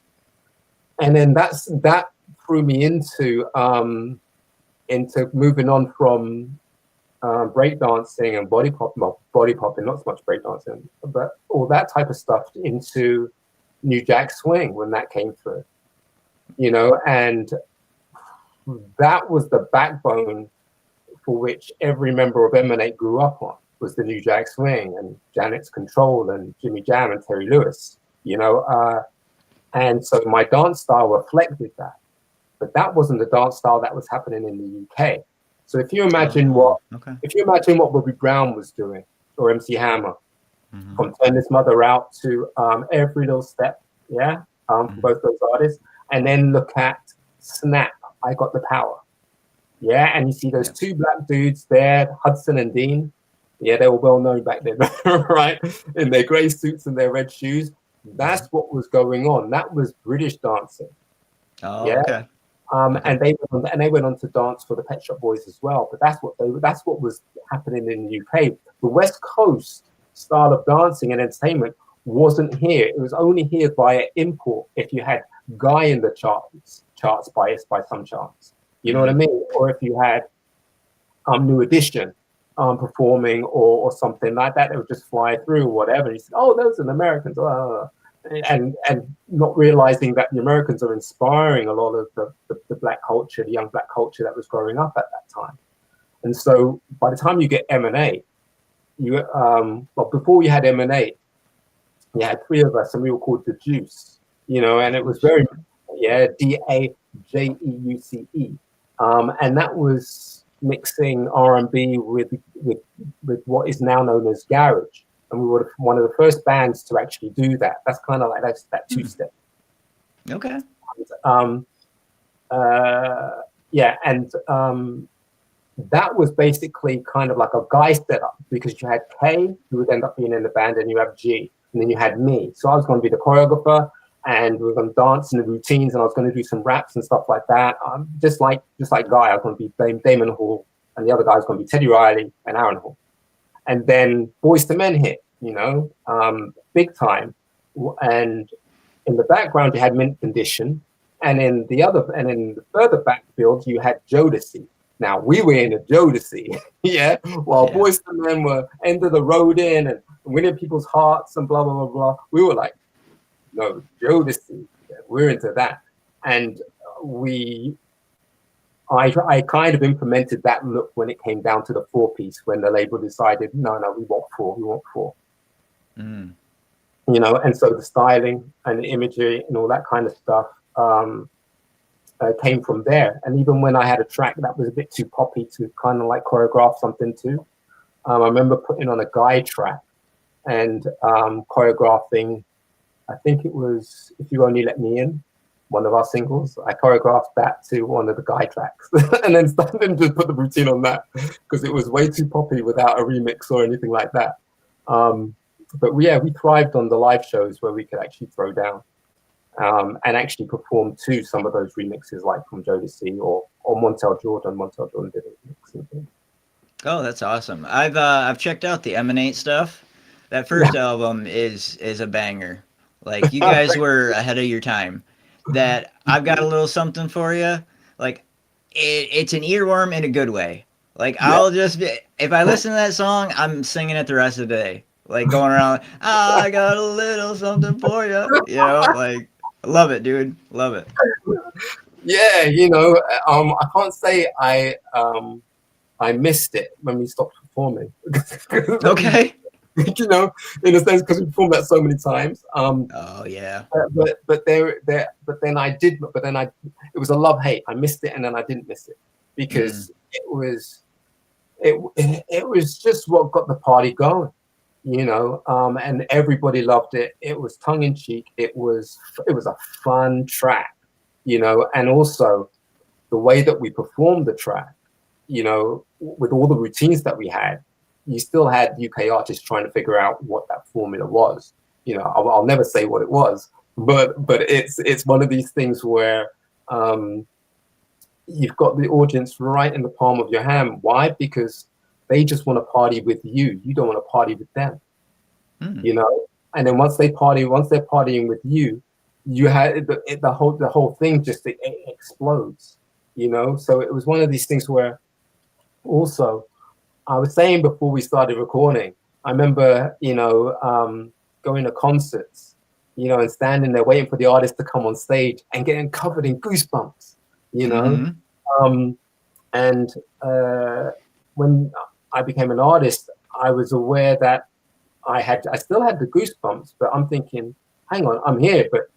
And then that threw me into moving on from breakdancing and body popping, not so much breakdancing, but all that type of stuff, into New Jack Swing when that came through, you know. And that was the backbone for which every member of Emanate grew up on, was the New Jack Swing and Janet's Control and Jimmy Jam and Terry Lewis, you know. And so my dance style reflected that, but that wasn't the dance style that was happening in the UK. So if you imagine what Bobby Brown was doing, or MC Hammer, from Turn This Mother Out to Every Little Step, yeah, for both those artists, and then look at Snap, I Got the Power, yeah, and you see those two black dudes there, Hudson and Dean, yeah, they were well known back then, right, in their grey suits and their red shoes. That's what was going on. That was British dancing. Oh, yeah. okay. And they went on to dance for the Pet Shop Boys as well. But that's what was happening in the UK. The West Coast style of dancing and entertainment wasn't here. It was only here via import. If you had Guy in the charts by some chance, you know what I mean, or if you had New Edition performing or something like that, they would just fly through or whatever. And you said, "Oh, those are the Americans." And not realizing that the Americans are inspiring a lot of the black culture, the young black culture that was growing up at that time. And so by the time you get M&A, before you had M&A, you had three of us, and we were called The Juice, you know, and it was very, DAJEUCE. And that was mixing R&B with what is now known as garage. And we were one of the first bands to actually do that. That's kind of like that two-step. Okay. that was basically kind of like a guy setup, because you had K, who would end up being in the band, and you have G, and then you had me. So I was going to be the choreographer, and we were going to dance in the routines, and I was going to do some raps and stuff like that. Just like Guy, I was going to be Damon Hall, and the other guy was going to be Teddy Riley and Aaron Hall. And then Boys to Men hit, big time. And in the background, you had Mint Condition, and in the further backfield, you had Jodeci. Now we were in a Jodeci, yeah, while Boys to Men were end of the road in and winning people's hearts and blah blah blah blah. We were like, no, Jodeci, we're into that, and I kind of implemented that look when it came down to the 4-piece, when the label decided, no, we want four. Mm. And so the styling and the imagery and all that kind of stuff came from there. And even when I had a track that was a bit too poppy to kind of like choreograph something to, I remember putting on a Guy track and choreographing, I think it was If You Only Let Me In, one of our singles. I choreographed that to one of the Guy tracks and then started to put the routine on that because it was way too poppy without a remix or anything like that. But yeah, we thrived on the live shows where we could actually throw down and actually perform to some of those remixes, like from Jodeci or Montel Jordan. Montel Jordan did a remix. Oh, that's awesome. I've checked out the Emanate stuff. That first album is a banger. Like, you guys were ahead of your time. That I've got a little something for you. Like, it's an earworm in a good way. Like, I'll just be, if I listen to that song, I'm singing it the rest of the day. Like, going around, I got a little something for you. Like, love it, dude. Love it. Yeah, I can't say I missed it when we stopped performing. Okay. In a sense, because we performed that so many times. Oh yeah. But then it was a love-hate. I missed it, and then I didn't miss it because it was just what got the party going, and everybody loved it. It was tongue-in-cheek. It was a fun track, and also the way that we performed the track, with all the routines that we had, you still had UK artists trying to figure out what that formula was. I'll never say what it was, but it's one of these things where you've got the audience right in the palm of your hand. Why? Because they just want to party with you. You don't want to party with them, And then once they're partying with you, you had the whole thing just it explodes, So it was one of these things where also, I was saying before we started recording, I remember, going to concerts, and standing there waiting for the artist to come on stage and getting covered in goosebumps, And when I became an artist, I was aware that I still had the goosebumps, but I'm thinking, hang on, I'm here, but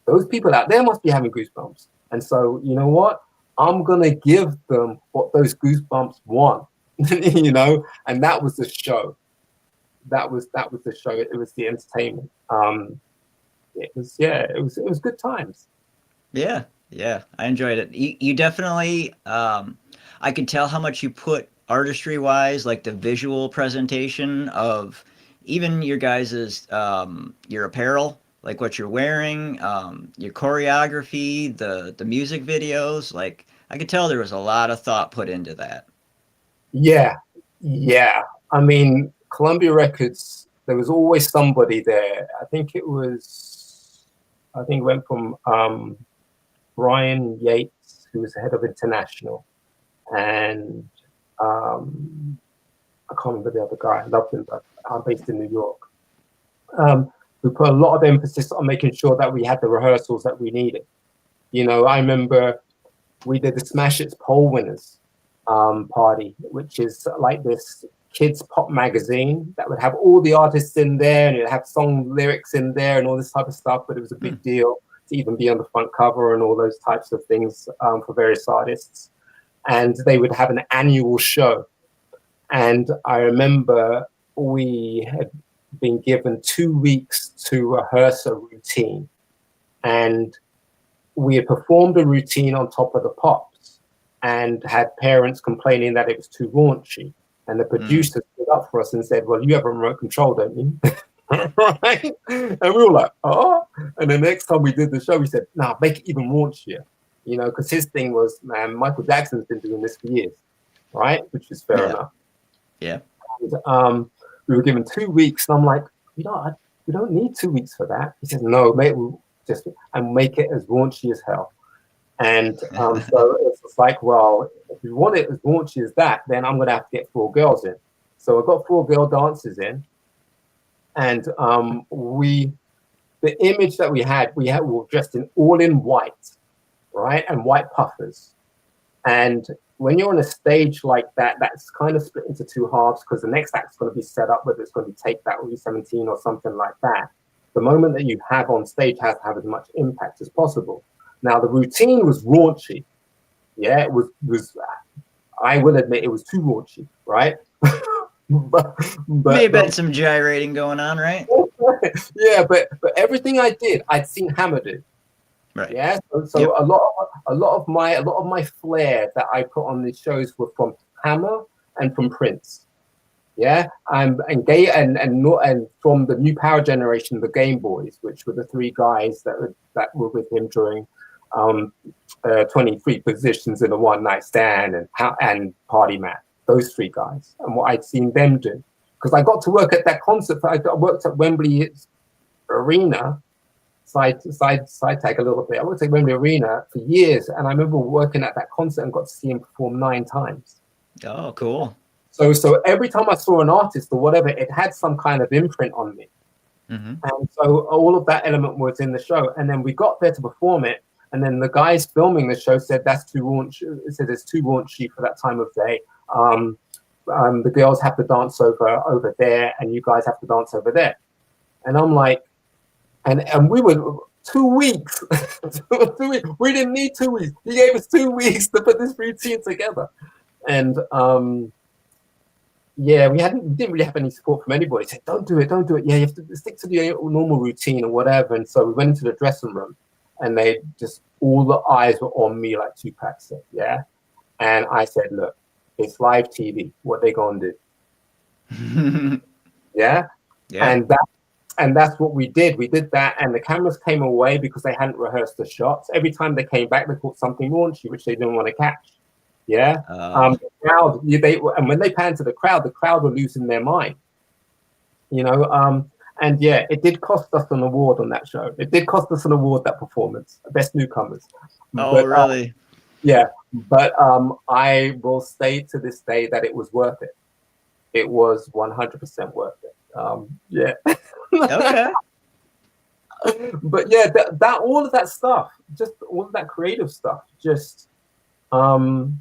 those people out there must be having goosebumps. And so, you know what? I'm going to give them what those goosebumps want. And that was the show. That was the show. It was the entertainment. It was good times. Yeah, I enjoyed it. You definitely, I could tell how much you put artistry wise, like the visual presentation of even your guys's your apparel, like what you're wearing, your choreography, the music videos. Like, I could tell there was a lot of thought put into that. Yeah. I mean, Columbia Records, there was always somebody there. I think it went from Brian Yates, who was the head of International, and I can't remember the other guy. I loved him, but I'm based in New York. We put a lot of emphasis on making sure that we had the rehearsals that we needed. I remember we did the Smash It's Poll Winners party, which is like this kids pop magazine that would have all the artists in there, and it'd have song lyrics in there and all this type of stuff. But it was a big deal to even be on the front cover and all those types of things for various artists. And they would have an annual show. And I remember we had been given 2 weeks to rehearse a routine, and we had performed a routine on top of the pops. and had parents complaining that it was too raunchy. And the producer stood up for us and said, "Well, you have a remote control, don't you?" Right? And we were like, "Oh." And the next time we did the show, we said, "Nah, make it even raunchier." You know, because his thing was, man, Michael Jackson's been doing this for years, right? Which is fair enough. Yeah. And, we were given 2 weeks, and I'm like, we don't need 2 weeks for that. He says, "No, mate, we'll just and make it as raunchy as hell." And so it's like, well, if you want it as raunchy as that, then I'm going to have to get 4 girls in. So I got 4 girl dancers in, and the image that we were dressed in all in white, right, and white puffers. And when you're on a stage like that, that's kind of split into 2 halves because the next act's going to be set up, whether it's going to be Take That or E17 or something like that. The moment that you have on stage has to have as much impact as possible. Now, the routine was raunchy. Yeah, it was I will admit it was too raunchy, right? but May have been some gyrating going on, right? Yeah, but everything I did, I'd seen Hammer do. Right. Yeah, so yep. a lot of my flair that I put on these shows were from Hammer and from Prince. Yeah, and from the new power generation, the Game Boys, which were the 3 guys that were with him during 23 Positions in a One Night Stand and Party Man. Those 3 guys, and what I'd seen them do, because I got to work at that concert. I worked at Wembley Arena. Side tag a little bit. I worked at Wembley Arena for years, and I remember working at that concert and got to see him perform 9 times. Oh, cool. So every time I saw an artist or whatever, it had some kind of imprint on me. Mm-hmm. And so all of that element was in the show. And then we got there to perform it, and then the guys filming the show said that's too raunchy. It said it's too raunchy for that time of day. The girls have to dance over there, and you guys have to dance over there. And I'm like, and we were 2 weeks. 2 weeks. We didn't need 2 weeks. He gave us 2 weeks to put this routine together. And yeah, we didn't really have any support from anybody. He said, don't do it. Yeah, you have to stick to the normal routine or whatever. And so we went into the dressing room, and all the eyes were on me like Tupac said, yeah. And I said, look, it's live TV. What they gonna do? Yeah. And that's what we did. We did that, and the cameras came away because they hadn't rehearsed the shots. Every time they came back, they caught something raunchy, which they didn't want to catch. Yeah. The crowd, and when they panned to the crowd were losing their mind. You know, and yeah, it did cost us an award on that show. It did cost us an award, that performance, Best Newcomers. Oh, really? Yeah, but I will say to this day that it was worth it. It was 100% worth it. Yeah. Okay. But yeah, that all of that stuff, just all of that creative stuff, just flowed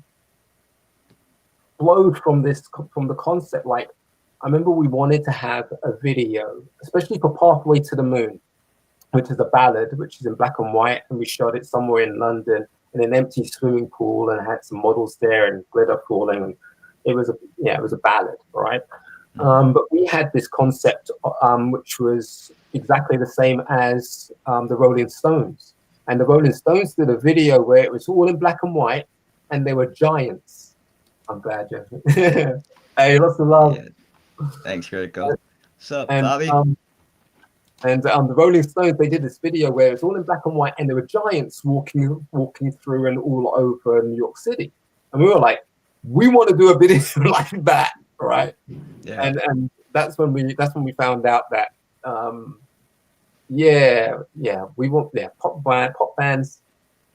from the concept. Like, I remember we wanted to have a video, especially for Pathway to the Moon, which is a ballad, which is in black and white, and we shot it somewhere in London in an empty swimming pool, and had some models there and glitter falling. And it was a ballad, right? But we had this concept, which was exactly the same as the Rolling Stones. And the Rolling Stones did a video where it was all in black and white, and they were giants. I'm glad, Jeff. Hey, lots of love. Yeah. Thanks, Rico. What's up, And, Bobby? And the Rolling Stones, they did this video where it's all in black and white, and there were giants walking through and all over New York City. And we were like, we want to do a video like that, right? Yeah. And that's when we found out that pop bands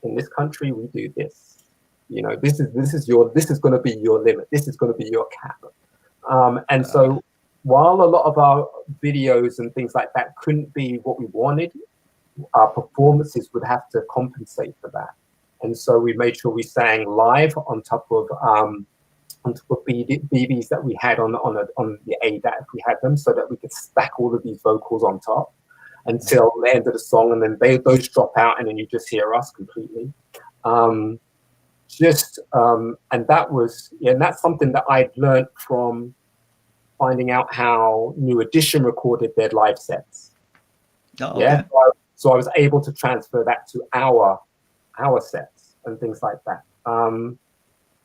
in this country, we do this. You know, this is going to be your limit. This is going to be your cap. And so while a lot of our videos and things like that couldn't be what we wanted, our performances would have to compensate for that. And so we made sure we sang live on top of BBs that we had on the ADAT if we had them, so that we could stack all of these vocals on top until the end of the song, and then those drop out, and then you just hear us completely. And that's something that I'd learned from finding out how New Edition recorded their live sets. Oh, okay. Yeah, so I was able to transfer that to our sets and things like that.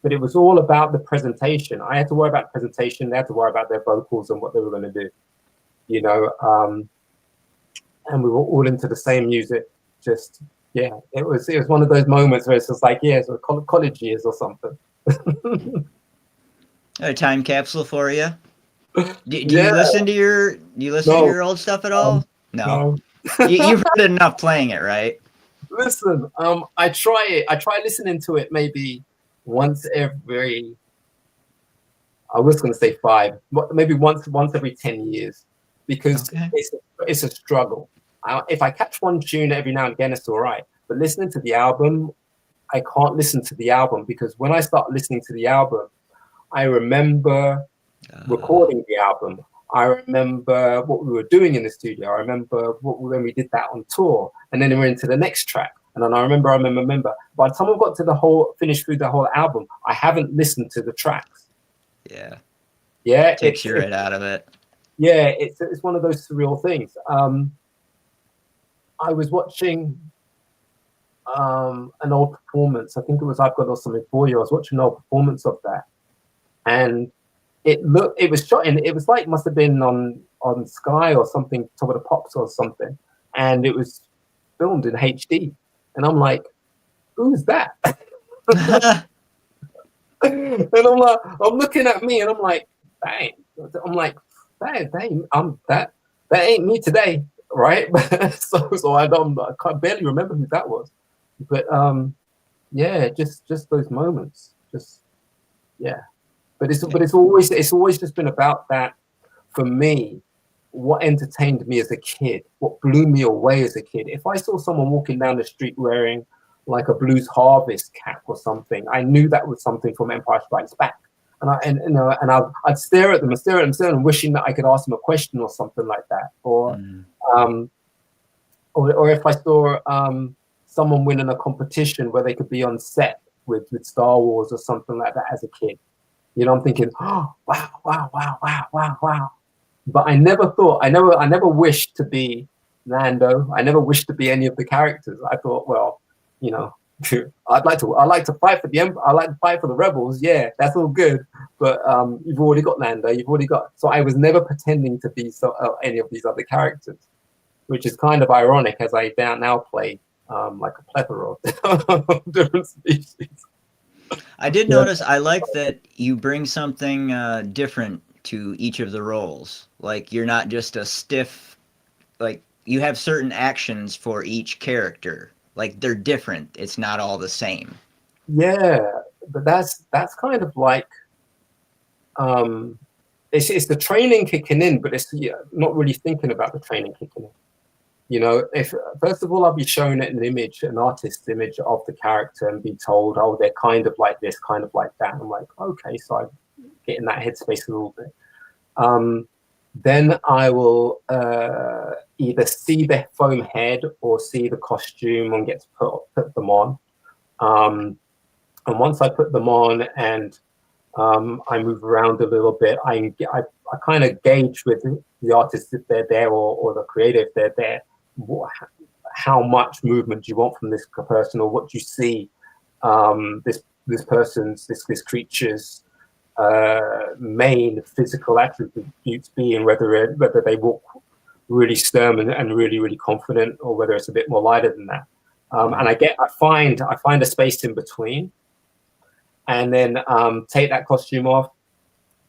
but it was all about the presentation. I had to worry about the presentation. They had to worry about their vocals and what they were going to do, you know. And we were all into the same music. Just yeah, it was one of those moments where it's just like, yeah, so college years or something. A time capsule for you. Do Yeah, you listen to no, your old stuff at all? No. no. You've heard enough playing it, right? Listen, I try it. I try listening to it maybe once every. I was going to say 5, but maybe once every 10 years, because Okay. it's a struggle. If I catch one tune every now and again, it's all right. But listening to the album, I can't listen to the album, because when I start listening to the album, I remember recording the album. I remember what we were doing in the studio. I remember when we did that on tour, and then we're into the next track. And then I remember. By the time I got to finished through the whole album, I haven't listened to the tracks. Yeah. Yeah, Takes you right out of it. Yeah, it's one of those surreal things. I was watching an old performance. I think it was I've Got Something For You. I was watching an old performance of that, and it was shot in. It was like must have been on Sky or something, Top of the Pops or something, and it was filmed in HD. And I'm like, who's that? And I'm looking at me, and I'm like, dang. That ain't me today, right? so I can't barely remember who that was. But yeah, just those moments, just yeah. But it's always just been about that for me. What entertained me as a kid, what blew me away as a kid. If I saw someone walking down the street wearing like a Blues Harvest cap or something, I knew that was something from Empire Strikes Back. I'd stare at them and wishing that I could ask them a question or something like that. Or if I saw someone winning a competition where they could be on set with Star Wars or something like that as a kid, you know, I'm thinking, oh, wow. But I never wished to be Lando. I never wished to be any of the characters. I thought, well, you know, I'd like to fight for the Empire. I like to fight for the rebels. Yeah, that's all good. But you've already got Lando. You've already got. So I was never pretending to be any of these other characters, which is kind of ironic as I now play like a plethora of different species. I did notice. I like that you bring something different to each of the roles. Like you're not just a stiff. Like you have certain actions for each character. Like they're different. It's not all the same. Yeah, but that's kind of like it's the training kicking in, but it's not really thinking about the training kicking in. You know, if first of all I'll be shown an artist's image of the character and be told, oh, they're kind of like this, kind of like that. I'm like, okay, so I get in that headspace a little bit. Then I will either see the foam head or see the costume and get to put them on. And once I put them on and I move around a little bit, I kind of gauge with the artist if they're there or the creator if they're there, how much movement do you want from this person, or what do you see this person's, this creature's main physical attributes being, whether they walk really stern and really confident, or whether it's a bit more lighter than that. And I find a space in between, and then take that costume off,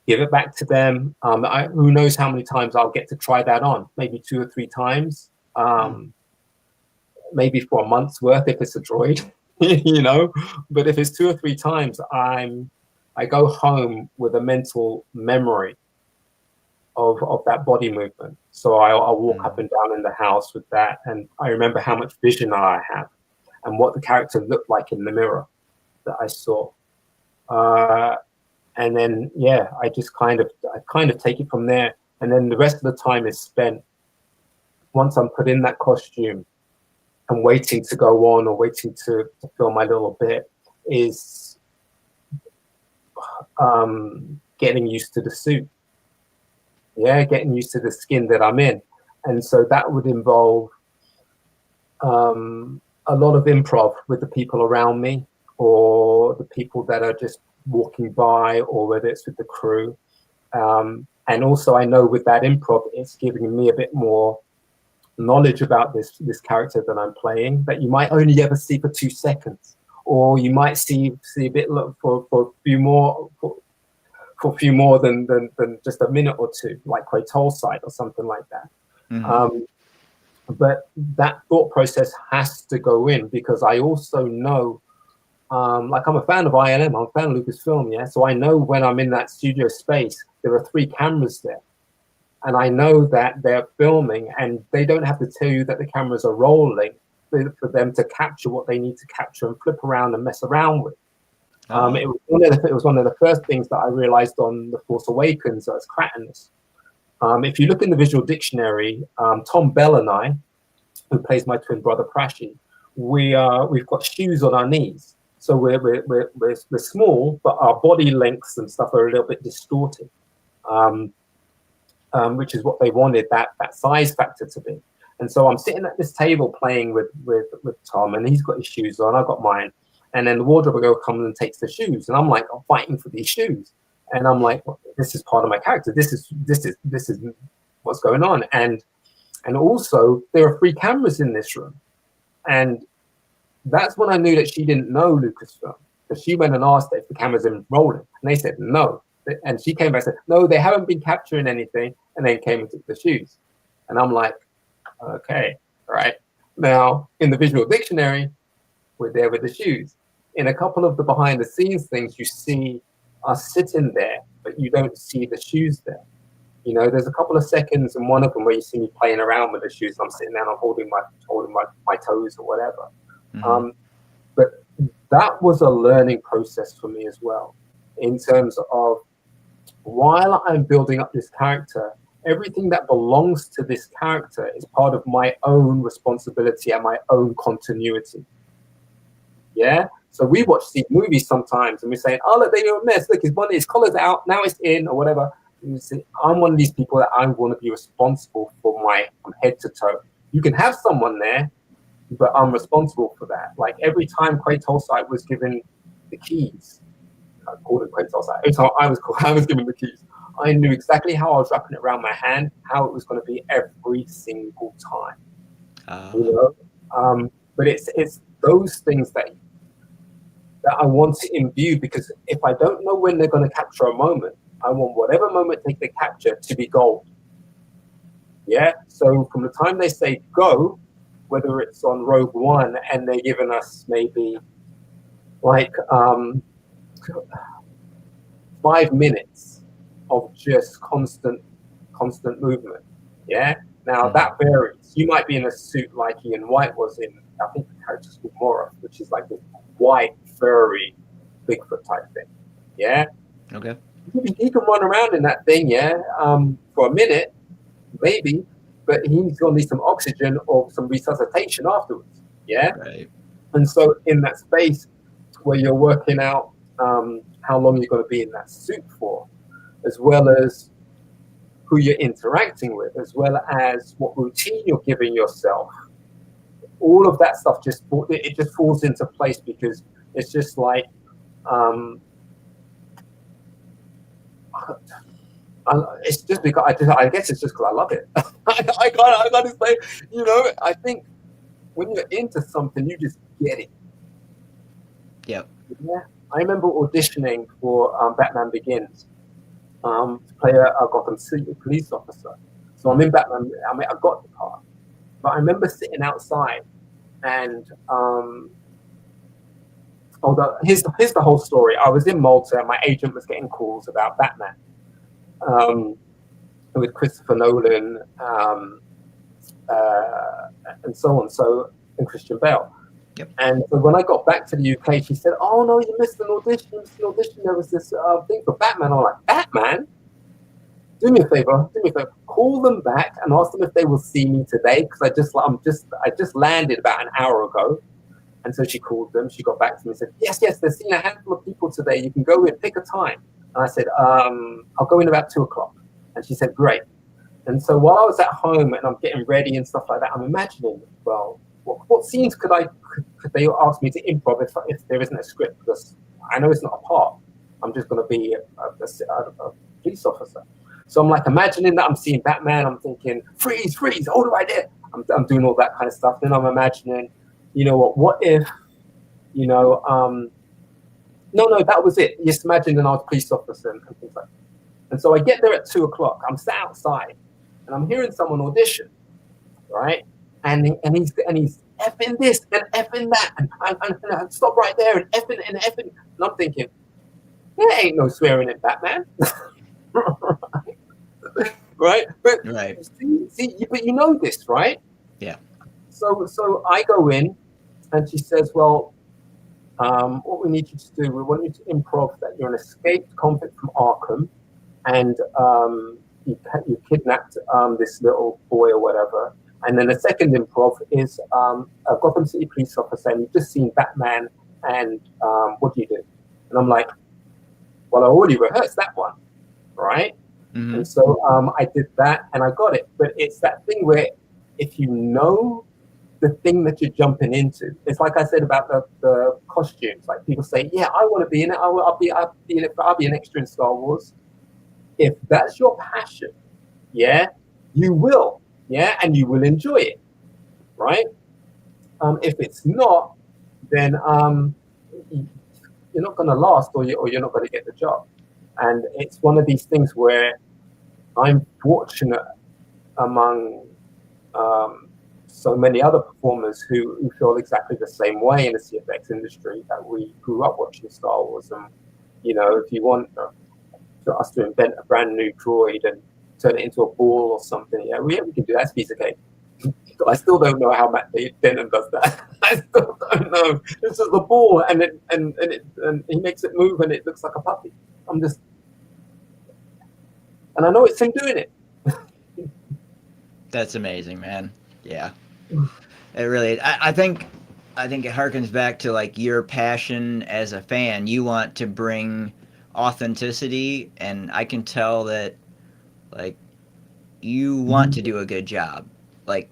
give it back to them. Who knows how many times I'll get to try that on? Maybe 2 or 3 times. Maybe for a month's worth if it's a droid, you know. But if it's 2 or 3 times, I go home with a mental memory of that body movement. So I'll walk up and down in the house with that, and I remember how much vision I have and what the character looked like in the mirror that I saw. And then I just kind of take it from there, and then the rest of the time is spent, once I'm put in that costume and waiting to go on or waiting to film my little bit, is getting used to the suit. Getting used to the skin that I'm in. And so that would involve a lot of improv with the people around me, or the people that are just walking by or whether it's with the crew. And also I know with that improv, it's giving me a bit more knowledge about this character that I'm playing that you might only ever see for 2 seconds, or you might see a bit for a few more for a few more than just a minute or two, like Quaitol's side or something like that. Mm-hmm. But that thought process has to go in because I also know, like I'm a fan of ILM, I'm a fan of Lucasfilm, yeah. So I know when I'm in that studio space, there are 3 cameras there. And I know that they're filming and they don't have to tell you that the cameras are rolling for them to capture what they need to capture and flip around and mess around with. Oh. It was one of the first things that I realized on The Force Awakens as Kratos. If you look in the visual dictionary, Tom Bell and I, who plays my twin brother Prashi, we've got shoes on our knees. So we're small, but our body lengths and stuff are a little bit distorted. Which is what they wanted that size factor to be. And so I'm sitting at this table playing with Tom, and he's got his shoes on, I've got mine. And then the wardrobe girl comes and takes the shoes, and I'm like, I'm fighting for these shoes. And I'm like, well, this is part of my character. This is what's going on. And also there are 3 cameras in this room. And that's when I knew that she didn't know Lucasfilm. Because she went and asked if the cameras are rolling, and they said no. And she came back and said, no, they haven't been capturing anything, and then came and took the shoes. And I'm like, okay, all right. Now, in the visual dictionary, we're there with the shoes. In a couple of the behind the scenes things, you see us sitting there, but you don't see the shoes there. You know, there's a couple of seconds in one of them where you see me playing around with the shoes. I'm sitting there and I'm holding my toes or whatever. Mm-hmm. But that was a learning process for me as well, in terms of while I'm building up this character, everything that belongs to this character is part of my own responsibility and my own continuity. Yeah? So we watch these movies sometimes and we're saying, oh, look, they are a mess. Look, his collar's out, now it's in, or whatever. And you say, I'm one of these people that I want to be responsible for from head to toe. You can have someone there, but I'm responsible for that. Like every time Quaitol's side was given the keys, I called it Quaitol's side. Every time I was given the keys, I knew exactly how I was wrapping it around my hand, how it was going to be every single time. You know? But it's those things that I want to imbue, because if I don't know when they're going to capture a moment, I want whatever moment they capture to be gold. Yeah. So from the time they say go, whether it's on Rogue One and they're giving us maybe like 5 minutes of just constant movement. Yeah. Now that varies. You might be in a suit like Ian White was in. I think the character's called Mora, which is like this white, furry, Bigfoot type thing. Yeah. Okay. He can run around in that thing, yeah, for a minute, maybe, but he's going to need some oxygen or some resuscitation afterwards. Yeah. Right. And so in that space where you're working out how long you're going to be in that suit for, as well as who you're interacting with, as well as what routine you're giving yourself, all of that stuff just falls into place, because it's just like it's just because I guess it's just because I love it. I can't explain. You know, I think when you're into something, you just get it. Yep. Yeah. I remember auditioning for Batman Begins to play a Gotham City police officer. So I'm in Batman. I mean, I got the part, but I remember sitting outside, and here's the whole story. I was in Malta, and my agent was getting calls about Batman. With Christopher Nolan and so on, and Christian Bale. Yep. And so when I got back to the UK, she said, "Oh no, you missed an audition. There was this thing for Batman." I'm like, "Batman? Do me a favor. Call them back and ask them if they will see me today, because I just landed about an hour ago." And so she called them. She got back to me and said, "Yes, they're seeing a handful of people today. You can go in, pick a time." And I said, "I'll go in about 2:00. And she said, "Great." And so while I was at home and I'm getting ready and stuff like that, I'm imagining, well, what scenes could they ask me to improv if there isn't a script? Because I know it's not a part. I'm just going to be a police officer. So I'm like imagining that I'm seeing Batman. I'm thinking, freeze, freeze, hold it right there. I'm doing all that kind of stuff. Then I'm imagining, you know what if, you know, no, that was it. Just imagine an old police officer and things like that. And so I get there at 2:00. I'm sat outside and I'm hearing someone audition, right? And he's effing this and effing that and stop right there and effing and effing. And I'm thinking, there ain't no swearing in Batman. Right? But Right. but you know this, right? Yeah. So I go in and she says, well, what we need you to do, we want you to improv that you're an escaped convict from Arkham, and you kidnapped this little boy or whatever. And then the second improv is a Gotham City police officer, and you've just seen Batman, and what do you do? And I'm like, well, I already rehearsed that one, right? Mm-hmm. And so I did that, and I got it. But it's that thing where if you know the thing that you're jumping into, it's like I said about the costumes. Like people say, yeah, I want to be in it. I'll be in it. I'll be an extra in Star Wars. If that's your passion, yeah, you will, yeah, and you will enjoy it, right? If it's not, then you're not going to last, or you're not going to get the job. And it's one of these things where I'm fortunate among so many other performers who feel exactly the same way in the CFX industry, that we grew up watching Star Wars. And, you know, if you want us to invent a brand new droid and turn it into a ball or something, yeah, we can do that. That's a piece of cake. I still don't know how Matt Denham does that. I still don't know. It's just a ball, and he makes it move, and it looks like a puppy. And I know it's him doing it. That's amazing, man. Yeah. It really, I think it harkens back to like your passion as a fan. You want to bring authenticity, and I can tell that like you want to do a good job. Like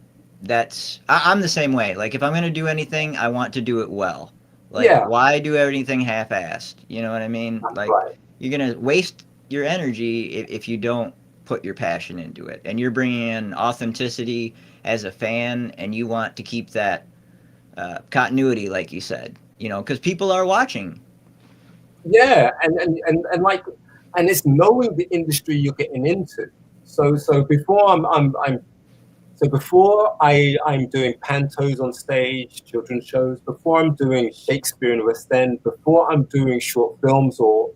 I'm the same way. Like if I'm gonna do anything, I want to do it well. Like Yeah, why do everything half-assed? You know what I mean? that's Like right. you're gonna waste your energy if you don't put your passion into it. And you're bringing in authenticity as a fan, and you want to keep that continuity, like you said. You know, because people are watching. Yeah, and like, and it's knowing the industry you're getting into. So before I'm doing pantos on stage, children's shows, before I'm doing Shakespeare in West End, before I'm doing short films or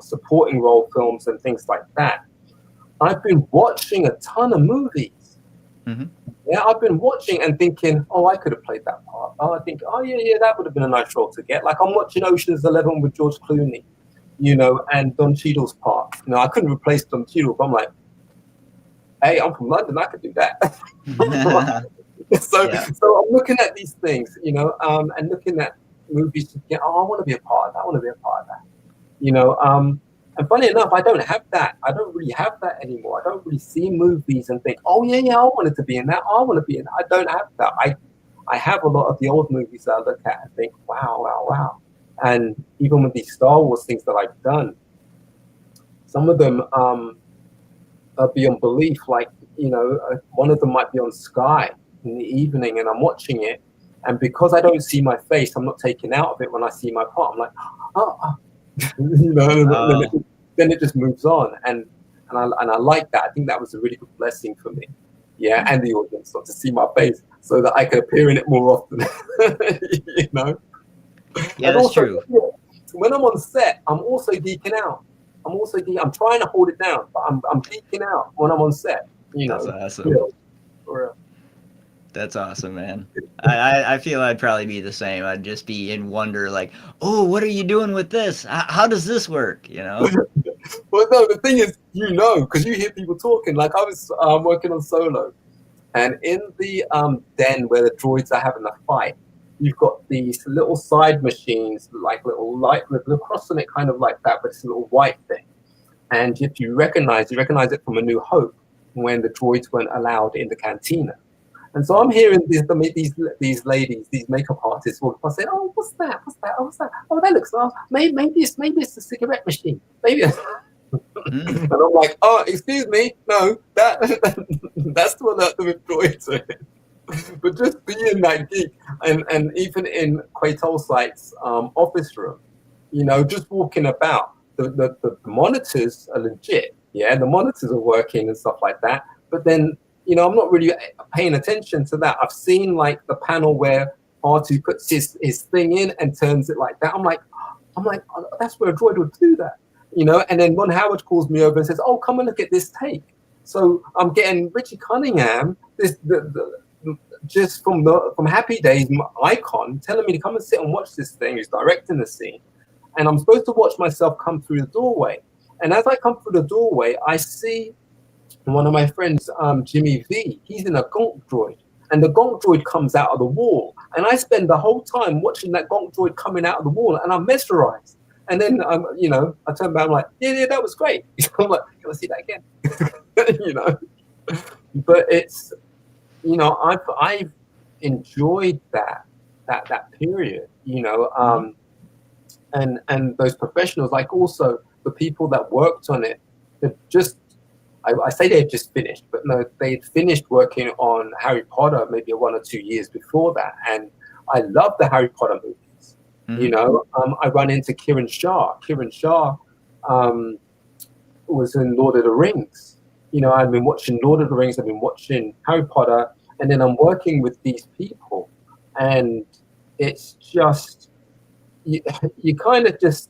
supporting role films and things like that, I've been watching a ton of movies. Mm-hmm. Yeah, I've been watching and thinking, oh, I could have played that part. Oh, I think, oh yeah, that would have been a nice role to get. Like I'm watching Ocean's 11 with George Clooney, you know, and Don Cheadle's part. You know, I couldn't replace Don Cheadle, but I'm like, hey, I'm from London, I could do that. So I'm looking at these things, you know, and looking at movies to get, oh, I want to be a part of that. I want to be a part of that, you know. And funny enough, I don't have that. I don't really have that anymore. I don't really see movies and think, oh yeah, I wanted to be in that. I want to be in that. I don't have that. I have a lot of the old movies that I look at and think, wow. And even with these Star Wars things that I've done, some of them are beyond belief. Like, you know, one of them might be on Sky in the evening and I'm watching it. And because I don't see my face, I'm not taken out of it when I see my part. I'm like, oh. You know, then it just moves on, and I like that. I think that was a really good blessing for me, yeah, and the audience not to see my face, so that I could appear in it more often. You know, Yeah, and that's also, true. when I'm on set, I'm also geeking out. I'm trying to hold it down, but I'm geeking out when I'm on set. You That's know, awesome. for real. That's awesome, man. I feel I'd probably be the same. I'd just be in wonder, like, oh, what are you doing with this? How does this work? You know? Well, no, the thing is, you know, because you hear people talking. Like I was working on Solo, and in the den where the droids are having a fight, you've got these little side machines, like little light with a cross on it, kind of like that, but it's a little white thing. And if you recognize it from A New Hope, when the droids weren't allowed in the cantina. And so I'm hearing these ladies, these makeup artists walk past saying, "Oh, what's that? What's that? Oh, what's that? Oh, that looks nice. Maybe it's a cigarette machine. Maybe." Mm. And I'm like, "Oh, excuse me, no, that's the one that the withdrawal to." But just being that geek, and even in Quaytol Site's office room, just walking about, the monitors are legit. Yeah, the monitors are working and stuff like that. But then, I'm not really paying attention to that. I've seen like the panel where R2 puts his thing in and turns it like that. I'm like, oh, that's where a droid would do that. And then Ron Howard calls me over and says, "Oh, come and look at this take." So I'm getting Richie Cunningham, just from Happy Days icon, telling me to come and sit and watch this thing. He's directing the scene, and I'm supposed to watch myself come through the doorway. And as I come through the doorway, I see one of my friends, Jimmy V. He's in a gonk droid, and the gonk droid comes out of the wall, and I spend the whole time watching that gonk droid coming out of the wall, and I'm mesmerized. And then I turn back, I'm like, yeah, that was great. I'm like, can I see that again? But it's, I've enjoyed that period, and those professionals, like also the people that worked on it, I say they've just finished, but no, they'd finished working on Harry Potter maybe 1 or 2 years before that, and I love the Harry Potter movies. I run into Kieran Shah. Kieran Shah was in Lord of the Rings. I've been watching Lord of the Rings, I've been watching Harry Potter, and then I'm working with these people, and it's just, you kind of just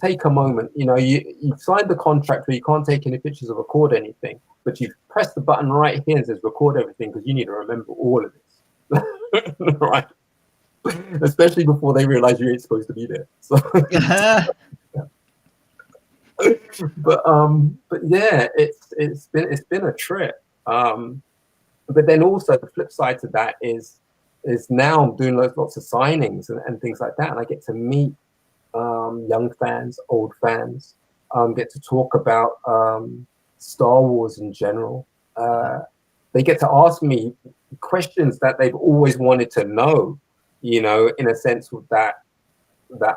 take a moment. You've signed the contract where you can't take any pictures or record anything, but you've pressed the button right here and says record everything because you need to remember all of this. Right? Especially before they realize you ain't supposed to be there. So but yeah, it's been a trip. But then also the flip side to that is now I'm doing lots of signings and things like that, and I get to meet young fans, old fans, get to talk about Star Wars in general. They get to ask me questions that they've always wanted to know, in a sense of that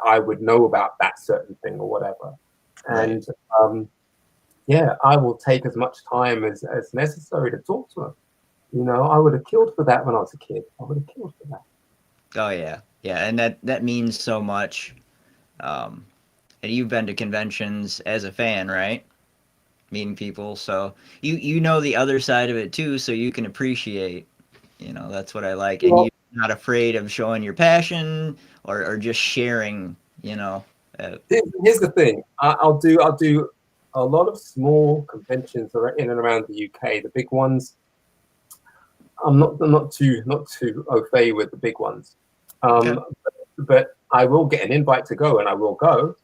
I would know about that certain thing or whatever. And yeah, I will take as much time as necessary to talk to them. I would have killed for that when I was a kid. I would have killed for that. Oh yeah, and that means so much. And you've been to conventions as a fan, right? Meeting people, so you know the other side of it too, so you can appreciate. That's what I like, and you're not afraid of showing your passion or just sharing. Here's the thing. I'll do a lot of small conventions in and around the UK. The big ones, I'm not too au fait with the big ones. Okay. But I will get an invite to go, and I will go,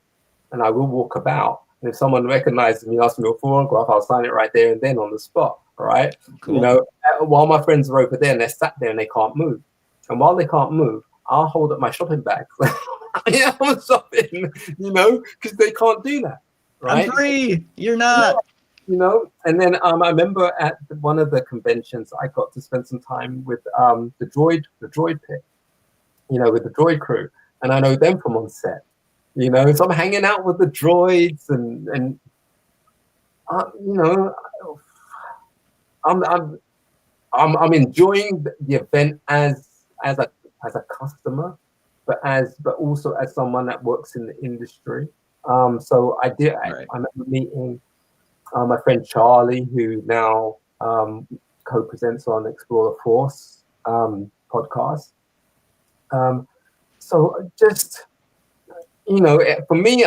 and I will walk about. And if someone recognizes me, asks me for an autograph, I'll sign it right there and then on the spot. All right. Cool. While my friends are over there and they're sat there and they can't move, and while they can't move, I'll hold up my shopping bags. Yeah, I'm shopping, because they can't do that. Right? I'm free. You're not. And then I remember at one of the conventions, I got to spend some time with the droid pit, with the droid crew, and I know them from on set. So I'm hanging out with the droids, and I'm enjoying the event as a customer, but also as someone that works in the industry. So I remember meeting my friend Charlie, who now co-presents on Explore the Force podcast. So just, for me,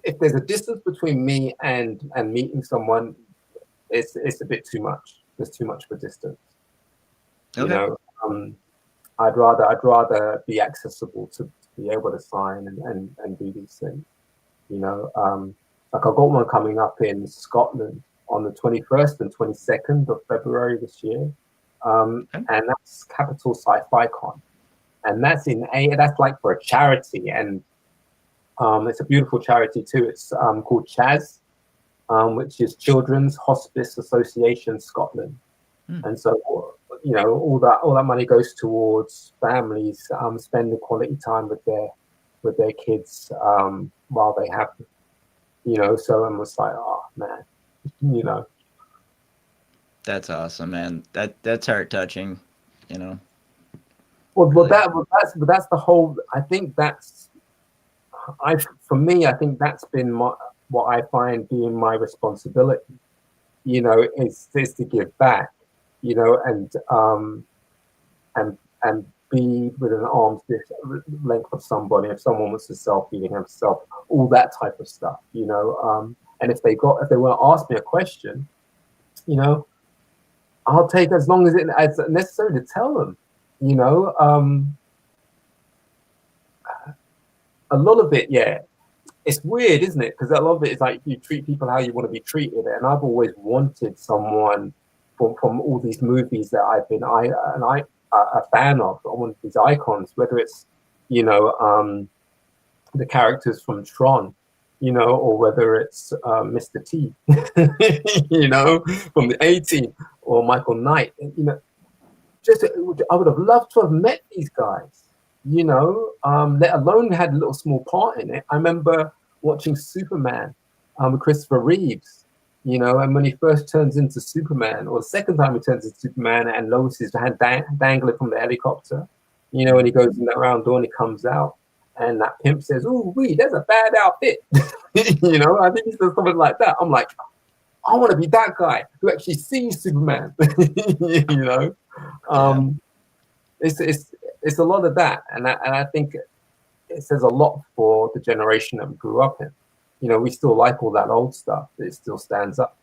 if there's a distance between me and meeting someone, it's a bit too much. There's too much of a distance. Okay. I'd rather be accessible to be able to sign and do these things. Like I've got one coming up in Scotland on the 21st and 22nd of February this year. And that's Capital Sci-Fi Con. And that's that's like for a charity, and it's a beautiful charity too. It's called Chaz. which is Children's Hospice Association Scotland. Hmm. And so, all that money goes towards families spending quality time with their kids while they have them. So I was like, oh man, you know. That's awesome, man. That's heart touching, you know. Well, Really. that's the whole. I think that's for me. I think that's been what I find being my responsibility. Is to give back. And be within an arm's length of somebody. If someone wants to self-healing himself, all that type of stuff. And if they want to ask me a question, I'll take as long as it's necessary to tell them. A lot of it, yeah, it's weird, isn't it? Because a lot of it is like you treat people how you want to be treated, and I've always wanted someone from all these movies that I've been a fan of. I wanted these icons, whether it's the characters from Tron, or whether it's Mr. T, from the A-Team, or Michael Knight. I would have loved to have met these guys. Let alone had a little small part in it. I remember watching Superman with Christopher Reeves, and when he first turns into Superman, or the second time he turns into Superman, and Lois is dangling from the helicopter, and he goes in that round door and he comes out, and that pimp says, "Ooh, there's a bad outfit." I think he says something like that. I'm like, I want to be that guy who actually sees Superman. It's a lot of that, and I think it says a lot for the generation that we grew up in. We still like all that old stuff. It still stands up.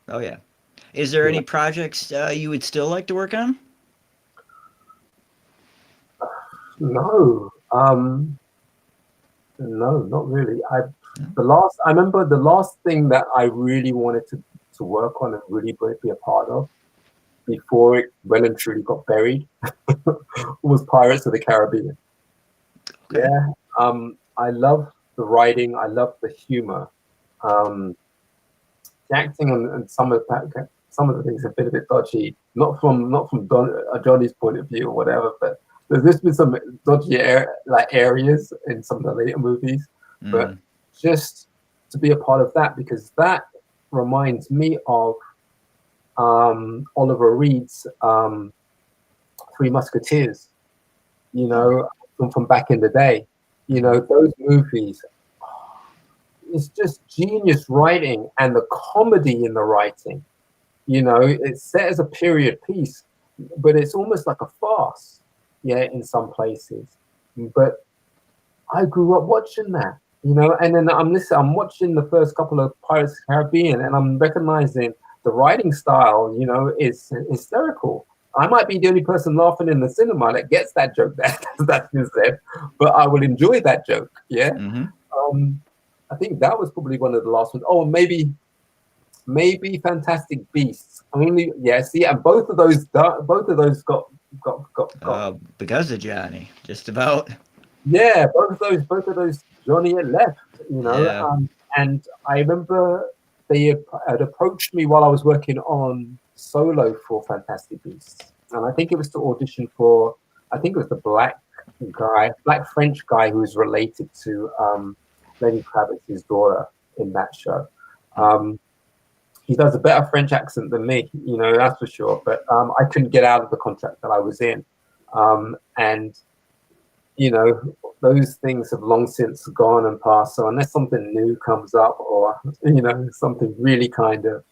Oh yeah. Is there any projects you would still like to work on? No, no, not really. I remember the last thing that I really wanted to work on and really be a part of before it well and truly got buried was Pirates of the Caribbean. Okay. Yeah. I love the writing. I love the humor. The acting and some of the things have been a bit dodgy. Not from Johnny's point of view or whatever, but there's been some dodgy areas in some of the later movies. But just to be a part of that, because that reminds me of Oliver Reed's Three Musketeers. From back in the day. Those movies, it's just genius writing, and the comedy in the writing. It's set as a period piece, but it's almost like a farce, in some places. But I grew up watching that, and then I'm watching the first couple of Pirates of the Caribbean, and I'm recognizing the writing style, is hysterical. I might be the only person laughing in the cinema that gets that joke that's been said, but I will enjoy that joke. Yeah. Mm-hmm. I think that was probably one of the last ones. Oh, maybe Fantastic Beasts. See, and both of those got. Because of Johnny, just about. Yeah, both of those Johnny had left. Yeah. And I remember they had approached me while I was working on Solo for Fantastic Beasts, and I think it was to audition for. I think it was the black French guy who was related to Lenny Kravitz's daughter in that show. He does a better French accent than me, that's for sure. But I couldn't get out of the contract that I was in, and those things have long since gone and passed. So unless something new comes up, or something really kind of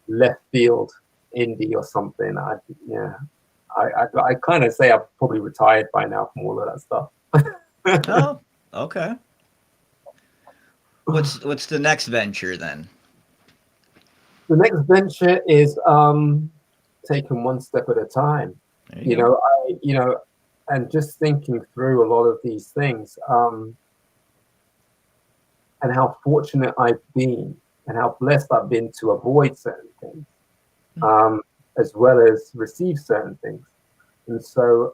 left field indie or something, I kind of say I've probably retired by now from all of that stuff. Oh, okay. What's the next venture then? The next venture is taking one step at a time. And just thinking through a lot of these things, and how fortunate I've been, and how blessed I've been to avoid certain things, as well as receive certain things. And so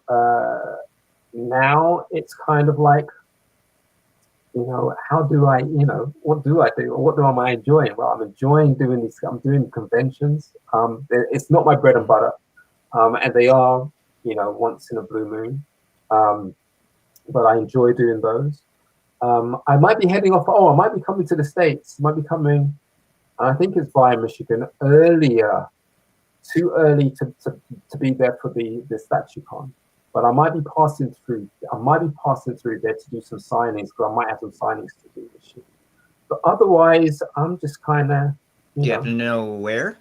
now it's kind of like, how do I, what do I do? Or what am I enjoying? Well, I'm enjoying doing these, I'm doing conventions. It's not my bread and butter. And they are, once in a blue moon. But I enjoy doing those. I might be heading off. Oh, I might be coming to the States. Might be coming. I think it's via Michigan earlier. Too early to be there for the StatueCon, but I might be passing through. I might be passing through there to do some signings because I might have some signings to do this year. But otherwise, I'm just kind of, Do you happen to know where?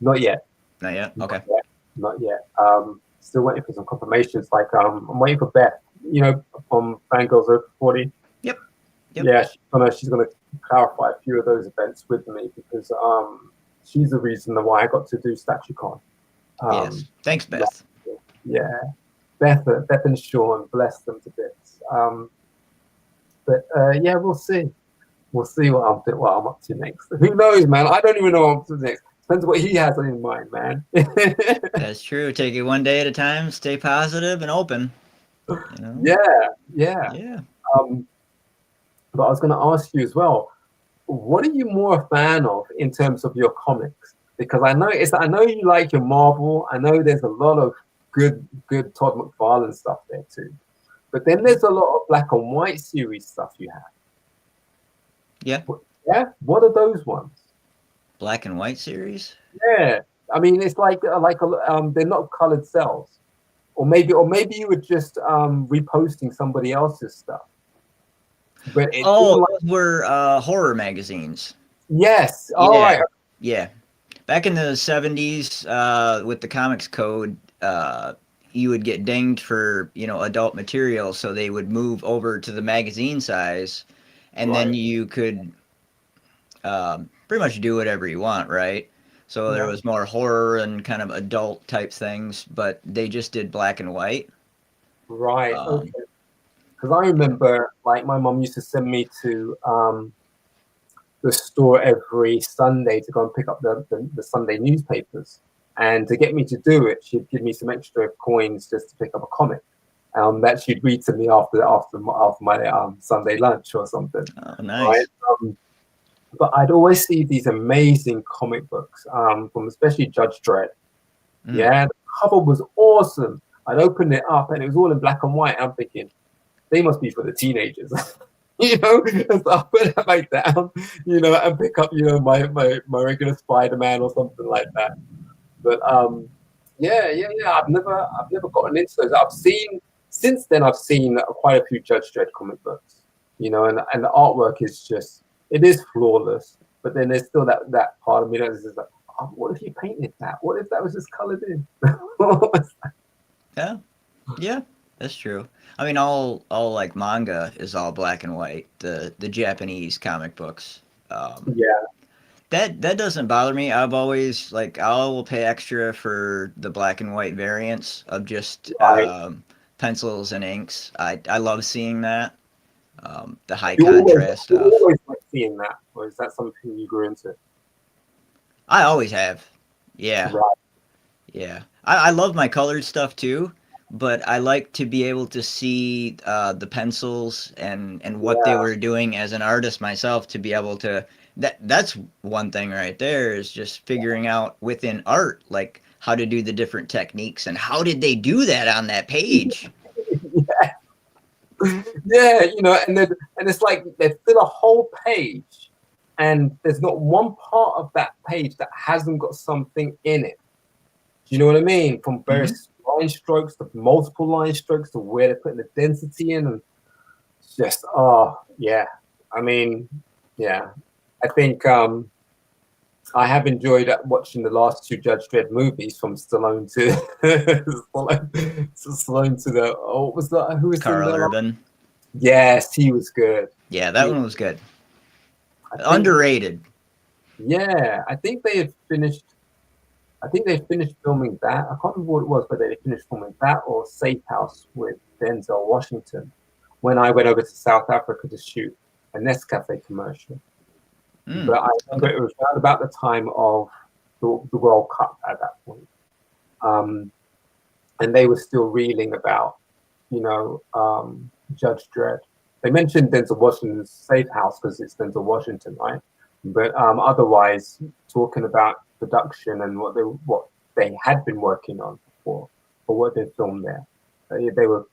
not yet. Not yet. Okay. Not yet. Still waiting for some confirmations. Like I'm waiting for Beth, from Fangirls Over 40. Yep. Yeah, she's gonna clarify a few of those events with me because she's the reason why I got to do StatueCon. Yes. Thanks, Beth. Yeah, Beth and Sean, bless them to bits. But yeah, we'll see. We'll see what I'm up to next. Who knows, man? I don't even know what I'm up to next. Depends what he has in mind, man. That's true. Take it one day at a time. Stay positive and open. Yeah. Yeah. But I was going to ask you as well. What are you more a fan of in terms of your comics? Because I know you like your Marvel. I know there's a lot of good Todd McFarlane stuff there too. But then there's a lot of black and white series stuff you have. Yeah. Yeah. What are those ones? Black and white series? Yeah. I mean, it's like they're not colored cells, or maybe you were just reposting somebody else's stuff. But we're horror magazines. Yes. Yeah. All right. Yeah. Back in the 70s, with the comics code, you would get dinged for, adult material, so they would move over to the magazine size, and then you could pretty much do whatever you want, right? So there was more horror and kind of adult type things, but they just did black and white. Right. Okay. Because I remember, like, my mom used to send me to the store every Sunday to go and pick up the Sunday newspapers. And to get me to do it, she'd give me some extra coins just to pick up a comic that she'd read to me after my Sunday lunch or something. Oh, nice. Right? But I'd always see these amazing comic books from especially Judge Dredd. Yeah, the cover was awesome. I'd open it up and it was all in black and white. I'm thinking, they must be for the teenagers. And so I'll put it back down, and pick up, my regular Spider-Man or something like that. But yeah. I've never gotten into those. Since then I've seen quite a few Judge Dredd comic books, and the artwork is it is flawless. But then there's still that part of me that is like, oh, what if you painted that? What if that was just colored in? Yeah, that's true. I mean, all like manga is all black and white. The Japanese comic books. Yeah. That doesn't bother me. I've always I will pay extra for the black and white variants of just pencils and inks. I love seeing that. The high contrast stuff. You always like seeing that, or is that something you grew into? I always have. Yeah. Right. Yeah. I love my colored stuff too, but I like to be able to see the pencils and what they were doing as an artist myself, to be able to that's one thing right there, is just figuring out within art, like, how to do the different techniques and how did they do that on that page. Yeah, and it's like they fill a whole page and there's not one part of that page that hasn't got something in it. Do you know what I mean? From various line strokes to multiple line strokes to where they're putting the density in, and it's just, yeah. I mean, yeah. I think I have enjoyed watching the last two Judge Dredd movies, from Stallone to Stallone to what was that? Who was Carl Urban? Yes, he was good. Yeah, that one was good. Underrated. Yeah, I think they finished filming that. I can't remember what it was, but they finished filming that or Safe House with Denzel Washington when I went over to South Africa to shoot a Nescafe commercial. But I remember it was around about the time of the World Cup at that point. And they were still reeling about, Judge Dredd. they mentioned Denzel Washington's safe house because it's Denzel Washington, right? But otherwise, talking about production and what they had been working on before, or what they filmed there, they were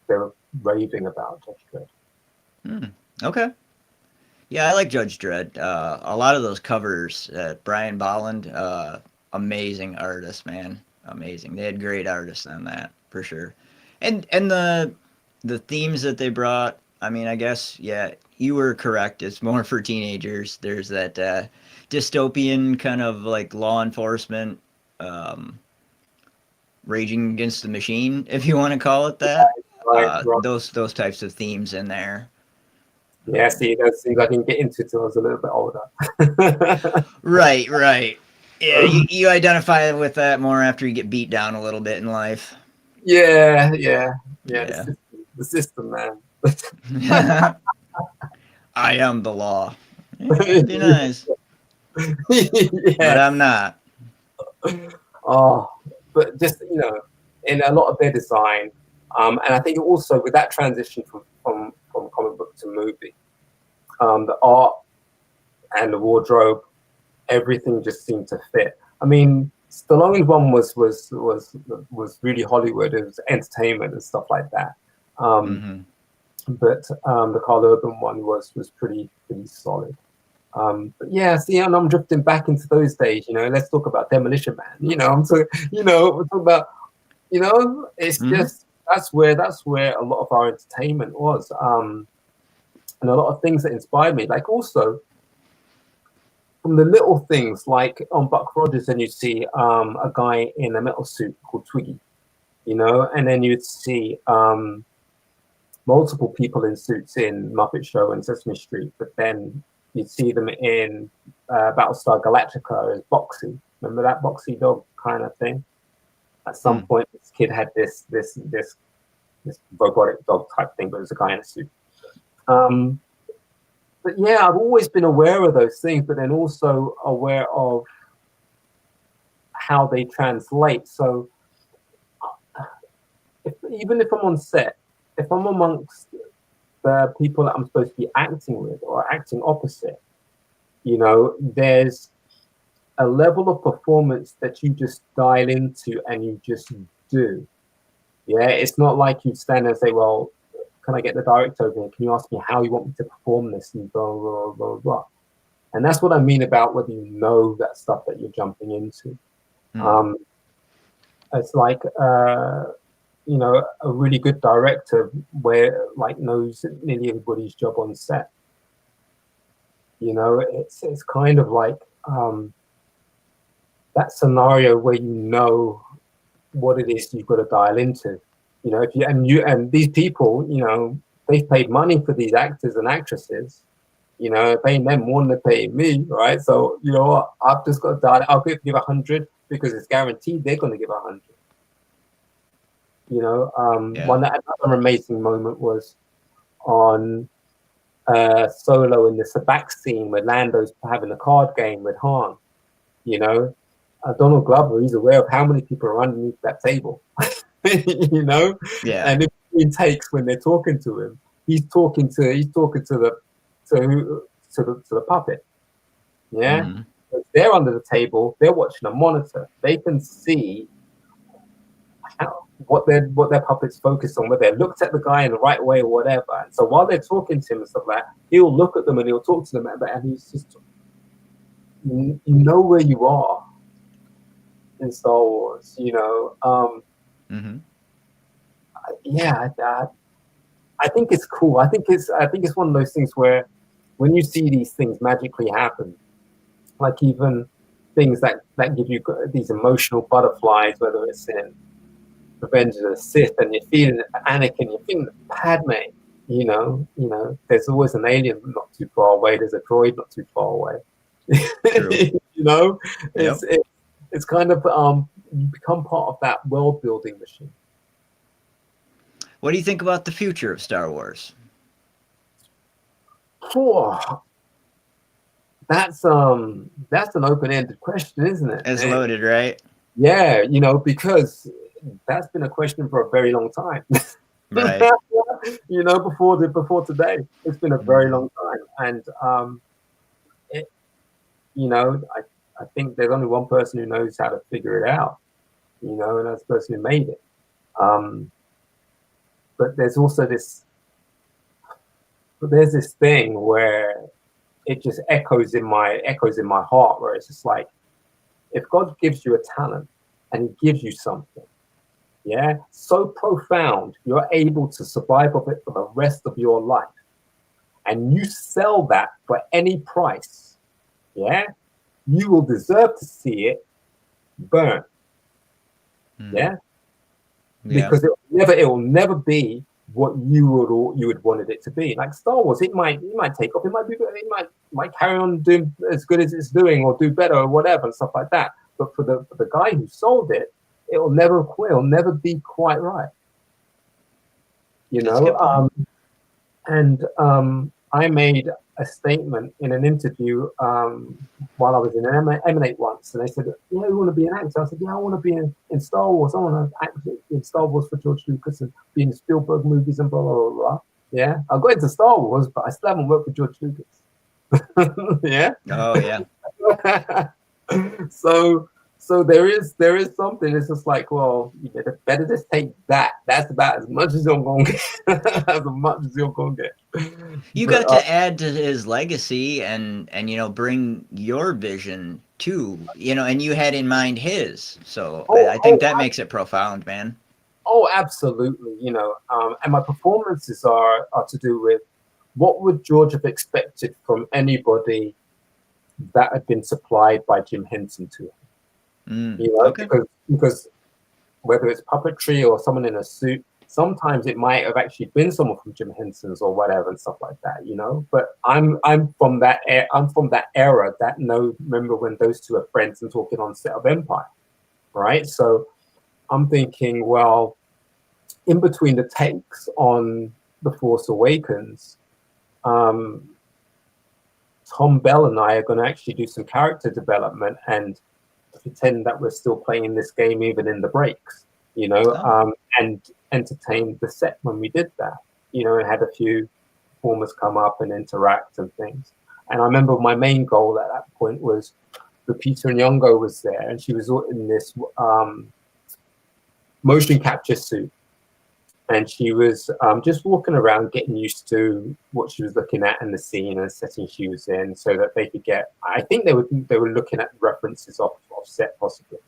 raving about Judge Dredd. Hmm. Okay. Yeah, I like Judge Dredd. A lot of those covers, Brian Bolland, amazing artist, man, amazing. They had great artists on that for sure, and the themes that they brought. I mean, I guess yeah, you were correct. It's more for teenagers. There's that dystopian kind of like law enforcement, um, raging against the machine, if you want to call it that. Right, right. Those types of themes in there. Yeah, see, those things I didn't get into till I was a little bit older. Right, right. Yeah, you identify with that more after you get beat down a little bit in life. Yeah, yeah, yeah. Yeah. The system, man. I am the law. Yeah, it'd be nice, but Yeah. I'm not. Oh, but just in a lot of their design, and I think also with that transition from comic book to movie, the art and the wardrobe, everything just seemed to fit. I mean, Stallone's one was really Hollywood. It was entertainment and stuff like that. Um, Hmm. but the Carl Urban one was pretty solid. But yeah, see, and I'm drifting back into those days. Let's talk about Demolition Man. I'm talking. We're talking about. It's Hmm. just that's where a lot of our entertainment was, and a lot of things that inspired me. Like also from the little things, like on Buck Rogers, and you see a guy in a metal suit called Twiggy, and then you'd see multiple people in suits in Muppet Show and Sesame Street, but then you'd see them in Battlestar Galactica as Boxy. Remember that Boxy dog kind of thing? At some Mm. point, this kid had this robotic dog type thing, but it was a guy in a suit. Um, but yeah, I've always been aware of those things, but then also aware of how they translate. So even if I'm on set, if I'm amongst the people that I'm supposed to be acting with or acting opposite, there's a level of performance that you just dial into and you just do. Yeah, it's not like you stand there and say, well, can I get the director over here? Can you ask me how you want me to perform this? And blah, blah, blah, blah. And that's what I mean about whether you know that stuff that you're jumping into. Mm. Um, it's like, a really good director where like knows nearly everybody's job on set. It's kind of like that scenario where what it is you've got to dial into. If and these people, they've paid money for these actors and actresses. Paying them more than they're paying me, right? So you know what? I've just got to dial. I'll give 100 because it's guaranteed they're going to give 100. Yeah. Another amazing moment was on Solo in the Sabak scene where Lando's having a card game with Han. Donald Glover, he's aware of how many people are underneath that table. Yeah. And in takes when they're talking to him, he's talking to the puppet. Yeah, Mm. they're under the table. They're watching a monitor. They can see what their puppets focus on, whether they looked at the guy in the right way or whatever. And so while they're talking to him and stuff like that, he'll look at them and he'll talk to them, and he's just, you know where you are in Star Wars. Hmm. Yeah, I think it's cool. I think it's one of those things where when you see these things magically happen, like even things that give you these emotional butterflies, whether it's in Revenge of the Sith, and you're feeling it for Anakin, you're feeling it for Padme. There's always an alien not too far away. There's a droid not too far away. True. It's Yep. it's kind of you become part of that world building machine. What do you think about the future of Star Wars? Oh, that's an open ended question, isn't it? It's loaded, right? Yeah, because that's been a question for a very long time. Right. Before today. It's been a very Mm. long time, and it, I think there's only one person who knows how to figure it out, and that's the person who made it. Um, but there's this thing where it just echoes in my heart, where it's just like, if God gives you a talent and He gives you something, yeah, so profound, you're able to survive off it for the rest of your life, and you sell that for any price, yeah, you will deserve to see it burn, Mm. yeah, Yeah. because it will never be what you would wanted it to be. Like Star Wars, it might take off, it might carry on doing as good as it's doing, or do better, or whatever, and stuff like that. But for the guy who sold it, it'll never be quite right, you That's a know. good point. And I made a statement in an interview while I was in an Emanate once, and they said, "Yeah, you want to be an actor?" I said, "Yeah, I want to be in Star Wars. I want to act in Star Wars for George Lucas and be in Spielberg movies and blah blah blah." Blah. Yeah, I got into Star Wars, but I still haven't worked for George Lucas. Yeah. Oh yeah. so so there is something. It's just like, well, you better just take that. That's about as much as you're gonna get. As much as you're gonna get. You But got to add to his legacy and bring your vision too, and you had in mind his. So I oh think oh that makes it profound, man. oh absolutely. And my performances are to do with what would George have expected from anybody that had been supplied by Jim Henson to him. Mm. You know, Okay. because whether it's puppetry or someone in a suit, sometimes it might have actually been someone from Jim Henson's or whatever and stuff like that. But I'm from that era that remember when those two are friends and talking on set of Empire, right? So I'm thinking, well, in between the takes on The Force Awakens, um, Tom Bell and I are going to actually do some character development and pretend that we're still playing this game even in the breaks, Oh. and entertain the set when we did that, and had a few performers come up and interact and things. And I remember my main goal at that point was Lupita Nyong'o was there, and she was in this motion capture suit, and she was just walking around getting used to what she was looking at in the scene and the setting she was in, so that they could get. I think they were looking at references off set possibly,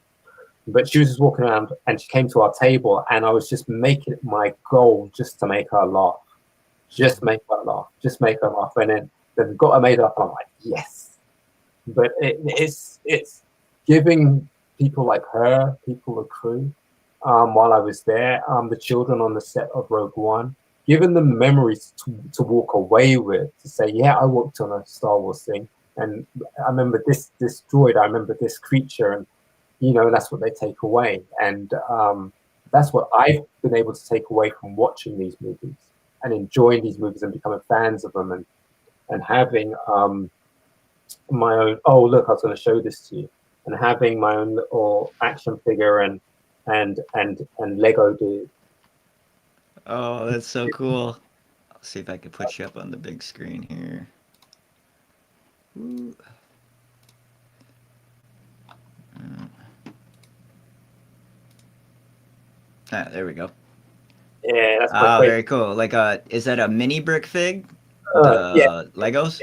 but she was just walking around, and she came to our table, and I was just making it my goal just to make her laugh, just make her laugh, and then got her made up. I'm like, yes, but it's giving people like her, people a crew, while I was there, the children on the set of Rogue One, giving them memories to walk away with, to say, yeah, I worked on a Star Wars thing, and I remember this droid, I remember this creature, and that's what they take away, and that's what I've been able to take away from watching these movies and enjoying these movies and becoming fans of them, and having my own. Oh, look, I was going to show this to you, and having my own little action figure and Lego dude. Oh, that's so cool. I'll see if I can put you up on the big screen here. Ooh. Ah, there we go. Yeah, that's quite Ah, crazy. very cool. Like, is that a mini brick fig? Yeah, The Legos?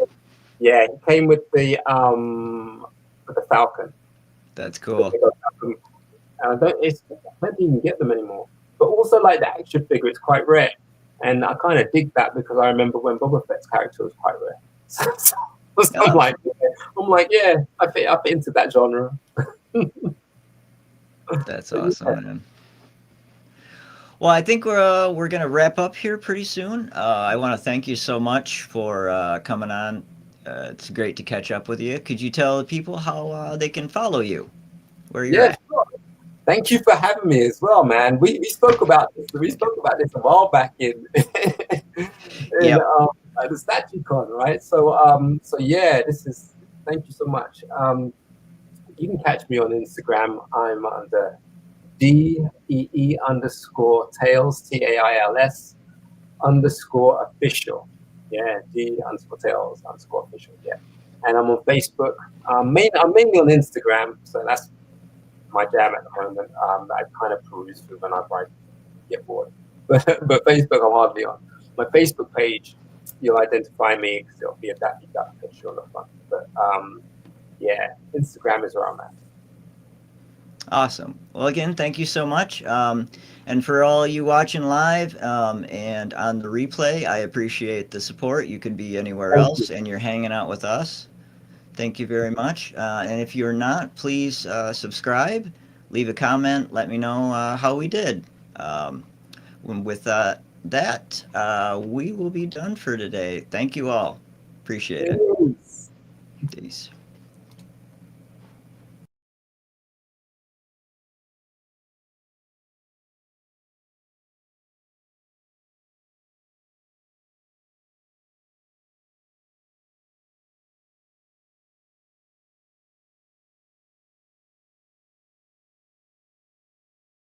yeah. It came with the Falcon. That's The cool. Lego Falcon. I don't even get them anymore. But also, like, the action figure, it's quite rare, and I kind of dig that because I remember when Boba Fett's character was quite rare. So I'm Oh, like, yeah, I fit into that genre. that's But awesome, man. Well, I think we're gonna wrap up here pretty soon. I want to thank you so much for coming on. It's great to catch up with you. Could you tell people how they can follow you, where you're yeah, at? sure. Thank you for having me as well, man. We spoke about this. We spoke about this a while back in in Yep. at the StatueCon, right? So yeah, this is. Thank you so much. You can catch me on Instagram. I'm under DEE_Tails, TAILS _official. Yeah, D_Tails_official. Yeah. And I'm on Facebook. I'm mainly on Instagram, so that's my jam at the moment. I kind of peruse through whenever I get bored. But Facebook, I'm hardly on. My Facebook page, you'll identify me because it'll be a Daffy Duck picture on the front. But yeah, Instagram is where I'm at. Awesome. Well, again, thank you so much. And for all you watching live and on the replay, I appreciate the support. You could be anywhere Thank you. else and you're hanging out with us. Thank you very much. And if you're not, please subscribe, leave a comment, let me know how we did. With that, we will be done for today. Thank you all. Appreciate it. Peace. Peace.